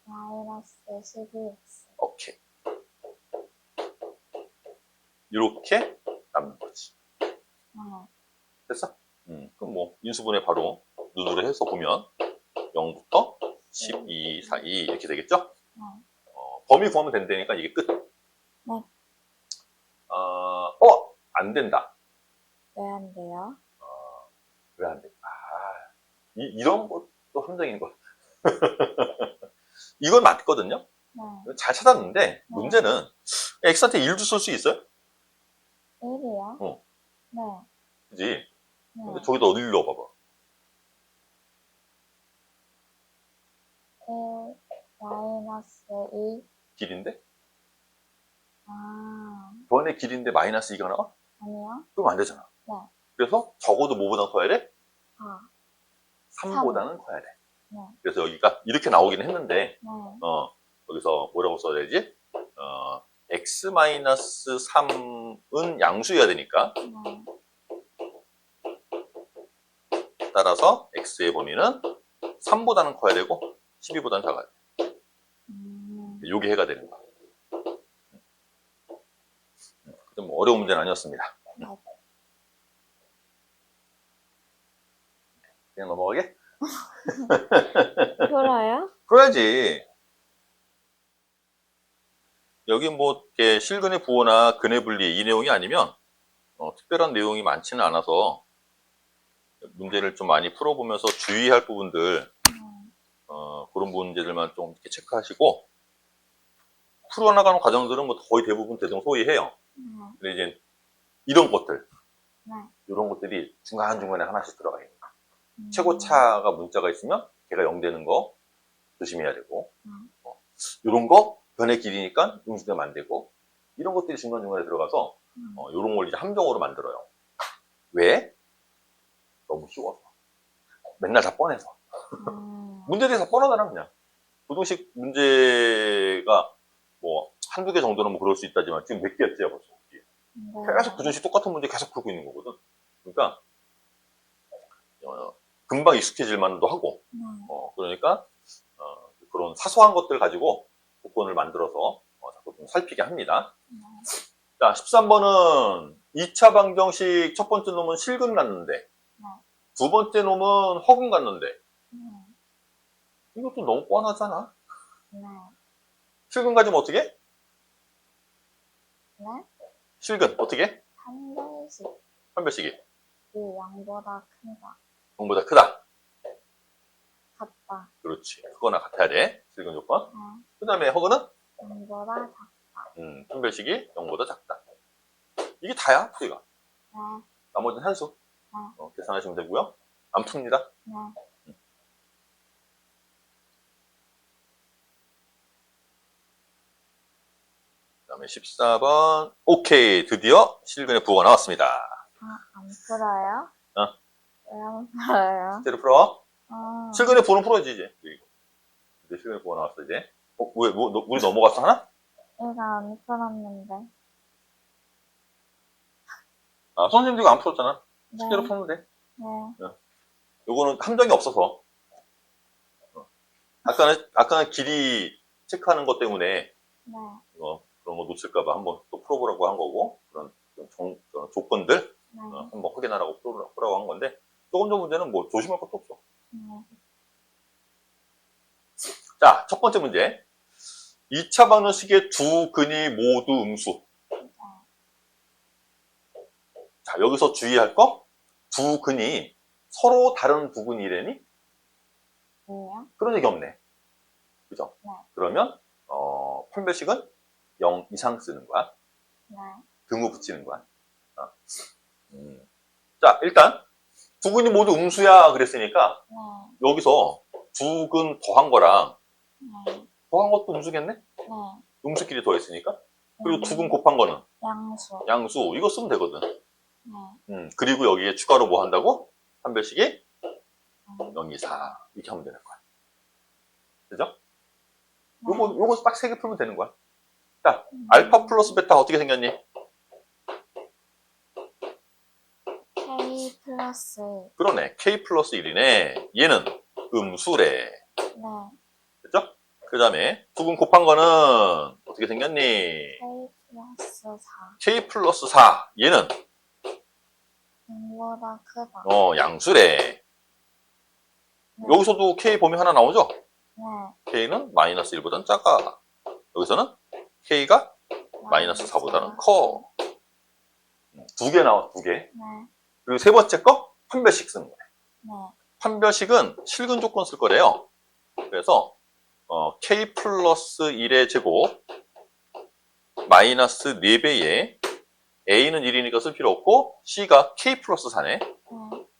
마이너스 12x. 오케이. 이렇게 남는 거지. 네. 됐어? 그럼 뭐 인수분해 바로 누르를 해서 보면 0부터 12, 4, 2 이렇게 되겠죠? 네. 범위 구하면 된다니까 이게 끝. 네. 안 된다. 왜 안 돼요? 왜 안 돼? 이런 것도 함정인 거. 이건 맞거든요? 네. 잘 찾았는데 문제는 x한테 1도 쓸 수 있어요? 1이요? 네. 그지? 네. 근데 저기다 어디를 넣어봐봐. 1 마이너스 2. 길인데? 아. 변의 길인데 마이너스 2가 나와? 아니요? 그럼 안 되잖아. 네. 그래서 적어도 뭐보다 커야 돼? 4. 3보다는 커야 돼. 네. 그래서 여기가 이렇게 나오긴 했는데, 네. 여기서 뭐라고 써야 되지? x-3은 양수여야 되니까, 네. 따라서 x의 범위는 3보다는 커야 되고, 12보다는 작아야 돼. 요게 해가 되는 거야. 좀 어려운 문제는 아니었습니다. 네. 그냥 넘어가게? 풀어요? 풀어야지. 여기 뭐 이렇게 실근의 부호나 근의 분리 이 내용이 아니면 특별한 내용이 많지는 않아서 문제를 좀 많이 풀어보면서 주의할 부분들 그런 문제들만 좀 이렇게 체크하시고 풀어나가는 과정들은 뭐 거의 대부분 대동소이해요. 근데 이제 이런 것들 이런 것들이 중간중간에 하나씩 들어가 있는 거예요. 최고차가 문자가 있으면 걔가 0 되는 거 조심해야 되고 이런 거 변의 길이니까 음수되면 안 되고 이런 것들이 중간중간에 들어가서 이런 걸 이제 함정으로 만들어요. 왜? 너무 쉬워서. 맨날 다 뻔해서. 문제들이 다 뻔하잖아 그냥. 부동식 문제가 뭐 한두 개 정도는 뭐 그럴 수 있다지만 지금 몇 개였지요 벌써. 계속 부동식 똑같은 문제 계속 풀고 있는 거거든. 그러니까 금방 익숙해질 만도 하고 그러니까 그런 사소한 것들 가지고 조건을 만들어서 자꾸 좀 살피게 합니다. 자, 13번은 2차 방정식 첫 번째 놈은 실근 갔는데 두 번째 놈은 허근 갔는데 이것도 너무 뻔하잖아. 실근 가지면 어떻게? 네? 실근 어떻게? 판별식 판별식이 이 0보다 큰다. 0보다 크다. 같다. 그렇지. 크거나 같아야 돼. 실근 조건. 네. 그 다음에 허근은 0보다 작다. 판별식이 0보다 작다. 이게 다야 풀이가. 네. 나머지는 한수. 계산하시면 되고요. 안 풉니다. 네. 그 다음에 14번. 오케이. 드디어 실근의 부호가 나왔습니다. 안 풀어요? 왜 안 풀어요? 실제로 풀어. 어. 실근의 부호는 풀어야지, 이제. 이제 실근의 부호가 나왔어, 이제. 왜, 우리 넘어갔어, 하나? 얘가 안 풀었는데. 아, 선생님도 이거 안 풀었잖아. 네. 실제로 풀면 돼. 네. 요거는 함정이 없어서. 아까는 길이 체크하는 것 때문에, 네. 그런 거 놓칠까봐 한번 또 풀어보라고 한 거고, 그런 조건들, 네. 한번 확인하라고 풀라고 한 건데, 조금 전 문제는 뭐 조심할 것도 없어. 네. 자, 첫 번째 문제. 2차 방정식의 두 근이 모두 음수. 자, 여기서 주의할 거, 두 근이 서로 다른 두 근이래니? 아니요? 그런 얘기 없네. 그죠? 네. 그러면, 판별식은 0 이상 쓰는 거야. 네. 등호 붙이는 거야. 자, 일단, 두 근이 모두 음수야 그랬으니까, 네. 여기서 두 근 더한 거랑, 네. 더한 것도 음수겠네? 네. 음수끼리 더했으니까. 그리고 두 근 곱한 거는 양수. 양수. 이거 쓰면 되거든. 네. 그리고 여기에 추가로 뭐 한다고? 판별식이 0, 2, 4. 이렇게 하면 되는 거야. 그죠? 요거 딱 3개 풀면 되는 거야. 자, 알파 플러스 베타 어떻게 생겼니? K 플러스 1. 그러네. K 플러스 1이네. 얘는 음수래. 네. 그죠? 그 다음에 두 근 곱한 거는 어떻게 생겼니? K 플러스 4. K 플러스 4. 얘는 0보다 크다. 양수래. 네. 여기서도 K 범위 하나 나오죠? 네. K는 마이너스 1보다는 작아. 여기서는 K가 마이너스 4보다는 커. 두 개 나와, 두 개. 네. 그리고 세 번째 거, 판별식 쓰는 거네. 네. 판별식은 실근 조건 쓸 거래요. 그래서, K 플러스 1의 제곱, 마이너스 4배에, A는 1이니까 쓸 필요 없고, C가 K 플러스 4네. 네.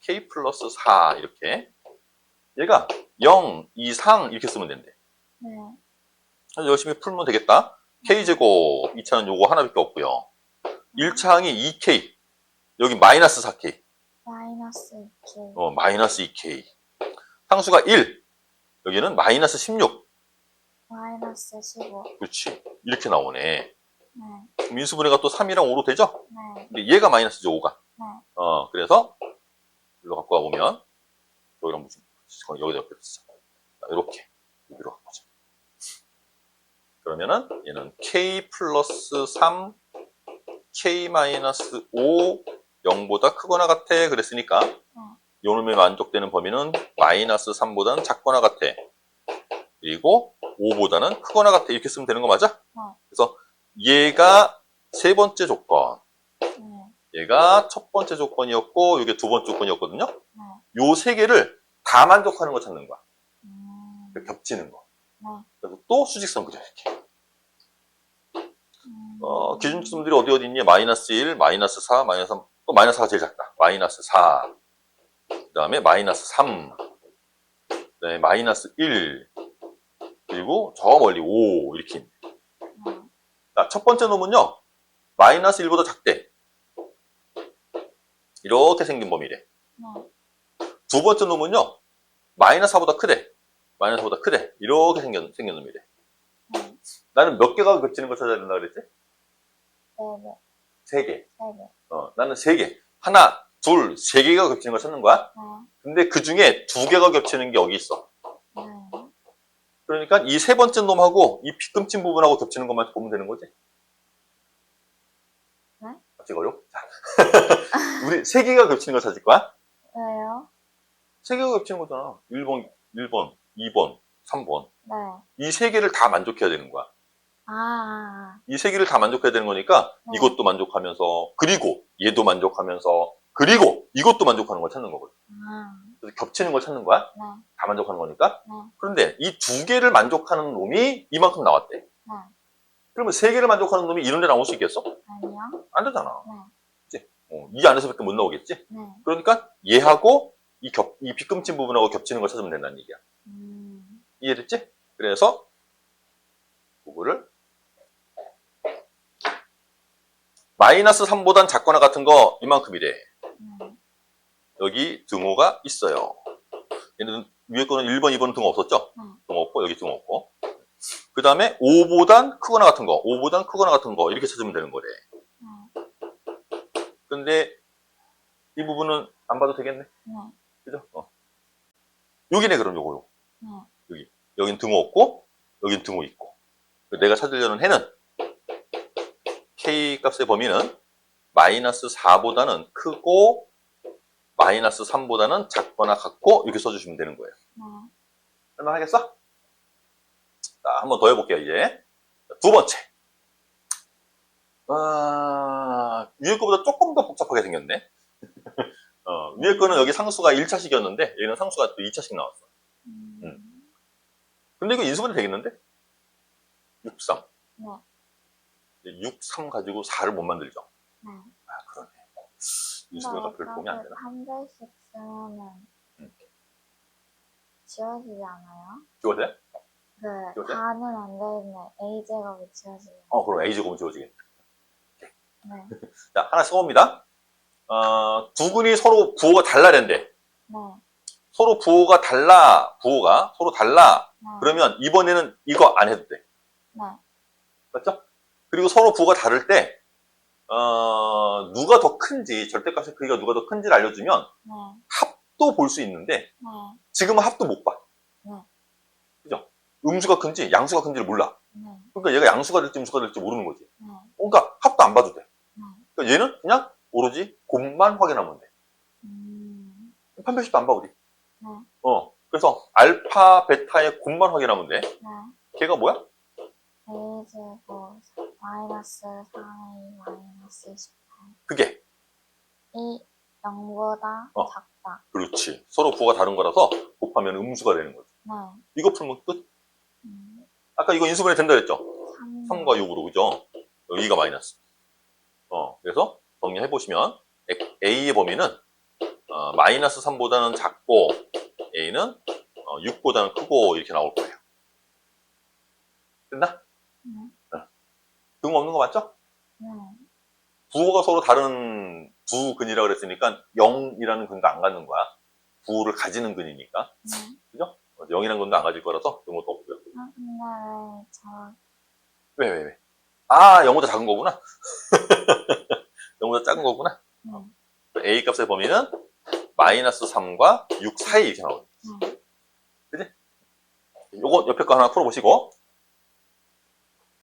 K 플러스 4, 이렇게. 얘가 0 이상 이렇게 쓰면 된대. 네. 그래서 열심히 풀면 되겠다. K제곱, 2차는 요거 하나밖에 없고요. 1차 항이 2K, 여기 마이너스 4K, 마이너스 2K. 마이너스 2K. 상수가 1, 여기는 마이너스 16. 마이너스 15. 그렇지. 이렇게 나오네. 네. 그럼 인수분해가 또 3이랑 5로 되죠? 네. 근데 얘가 마이너스죠, 5가. 네. 그래서, 일로 갖고 와보면, 여기랑 무슨, 여기다 옆에 쓰자. 이렇게, 여기로 갖고 오자. 그러면은, 얘는 K 플러스 3, K 마이너스 5, 0보다 크거나 같아. 그랬으니까, 요 놈이 만족되는 범위는 마이너스 3보다는 작거나 같아. 그리고 5보다는 크거나 같아. 이렇게 쓰면 되는 거 맞아? 네. 그래서 얘가 세 번째 조건. 네. 얘가 첫 번째 조건이었고, 이게 두 번째 조건이었거든요. 네. 요 세 개를 다 만족하는 거 찾는 거야. 겹치는 거. 네. 그래서 또 수직선 그려, 이렇게. 음. 기준점들이 어디 있니? 마이너스 1, 마이너스 4, 마이너스 3. 또 마이너스 4가 제일 작다. 마이너스 4. 그 다음에 마이너스 3. 그 다음에 마이너스 1. 그리고 저 멀리 5. 이렇게 있네. 네. 자, 첫 번째 놈은요, 마이너스 1보다 작대. 이렇게 생긴 범위래. 네. 두 번째 놈은요, 마이너스 4보다 크대. 마이너스 4보다 크대. 이렇게 생긴 놈이래. 네. 나는 몇 개가 겹치는 걸 찾아야 된다 그랬지? 네. 세 개. 세 개. 나는 세 개. 하나, 둘, 세 개가 겹치는 걸 찾는 거야. 네. 근데 그 중에 두 개가 겹치는 게 여기 있어. 네. 그러니까 이 세 번째 놈하고 이 빗금친 부분하고 겹치는 것만 보면 되는 거지. 네? 갑자기 어려워? 자. 우리 세 개가 겹치는 걸 찾을 거야? 왜요? 세 개가 겹치는 거잖아. 1번, 2번, 3번. 네. 이 세 개를 다 만족해야 되는 거야. 이 세 개를 다 만족해야 되는 거니까 네. 이것도 만족하면서, 그리고 얘도 만족하면서, 그리고 이것도 만족하는 걸 찾는 거거든. 그래서 겹치는 걸 찾는 거야. 네. 다 만족하는 거니까. 네. 그런데 이 두 개를 만족하는 놈이 이만큼 나왔대. 네. 그러면 세 개를 만족하는 놈이 이런 데 나올 수 있겠어? 아니요. 안 되잖아. 네. 그치? 이 안에서밖에 못 나오겠지? 네. 그러니까 얘하고 이 빗금친 부분하고 겹치는 걸 찾으면 된다는 얘기야. 이해됐지? 그래서 그거를 마이너스 3보단 작거나 같은 거 이만큼이래. 네. 여기 등호가 있어요. 얘는 위에 거는 1번, 2번은 등호 없었죠? 네. 등호 없고 여기 등호 없고. 그 다음에 5보단 크거나 같은 거, 5보단 크거나 같은 거 이렇게 찾으면 되는 거래. 네. 근데 이 부분은 안 봐도 되겠네. 네. 그죠? 여기네 그럼 요거. 네. 여긴 등호 없고 여긴 등호 있고. 내가 찾으려는 해는 K 값의 범위는 마이너스 4보다는 크고 마이너스 3보다는 작거나 같고 이렇게 써주시면 되는 거예요. 네. 할만하겠어? 자, 한 번 더 해볼게요, 이제. 두 번째. 위에 거보다 조금 더 복잡하게 생겼네. 위에 거는 여기 상수가 1차식이었는데 여기는 상수가 또 2차식 나왔어. 근데 이거 인수분해 되겠는데? 6, 3. 네. 6, 3 가지고 4를 못 만들죠. 네. 그러네. 인수분해가 별 도움이 안 되나? 한 대씩 쓰면은 지워지지 않아요? 지워져요? 그 지워져요? 4는 안 되는데 A제곱이 지워지죠. 그럼 A제곱은 지워지겠네. 네. 자, 하나 써봅니다. 두 근이 서로 부호가 달라야 된대. 네. 서로 부호가 달라. 부호가 서로 달라. 네. 그러면 이번에는 이거 안 해도 돼. 네. 맞죠? 그리고 서로 부호가 다를 때, 누가 더 큰지, 절대값의 크기가 누가 더 큰지를 알려주면 네. 합도 볼 수 있는데, 네. 지금은 합도 못 봐. 네. 그죠? 음수가 큰지, 양수가 큰지를 몰라. 네. 그러니까 얘가 양수가 될지 음수가 될지 모르는 거지. 네. 그러니까 합도 안 봐도 돼. 네. 그러니까 얘는 그냥 오로지 곱만 확인하면 돼. 판별식도 안 봐, 우리. 네. 그래서 알파, 베타의 곱만 확인하면 돼. 네. 걔가 뭐야? A제곱 마이너스 4A 마이너스 18. 그게. 이 0보다 작다. 그렇지. 서로 부호가 다른 거라서 곱하면 음수가 되는 거지. 네. 이거 풀면 끝. 아까 이거 인수분해 된다 그랬죠? 3. 3과 6으로, 그죠? 여기가 마이너스. 그래서 정리해보시면 A의 범위는 마이너스 3보다는 작고 A는 6보다는 크고 이렇게 나올 거예요. 됐나? 네. 등 없는 거 맞죠? 네. 부호가 서로 다른 두 근이라고 그랬으니까 0이라는 근도 안 갖는 거야. 부호를 가지는 근이니까. 네. 그죠? 0이라는 근도 안 가질 거라서 그런 것도 없고요. 근데 왜? 0보다 작은 거구나. 0보다 작은 거구나. A 값의 범위는 마이너스 3과 6 사이 이렇게 나오죠. 네. 그지? 요거 옆에 거 하나 풀어보시고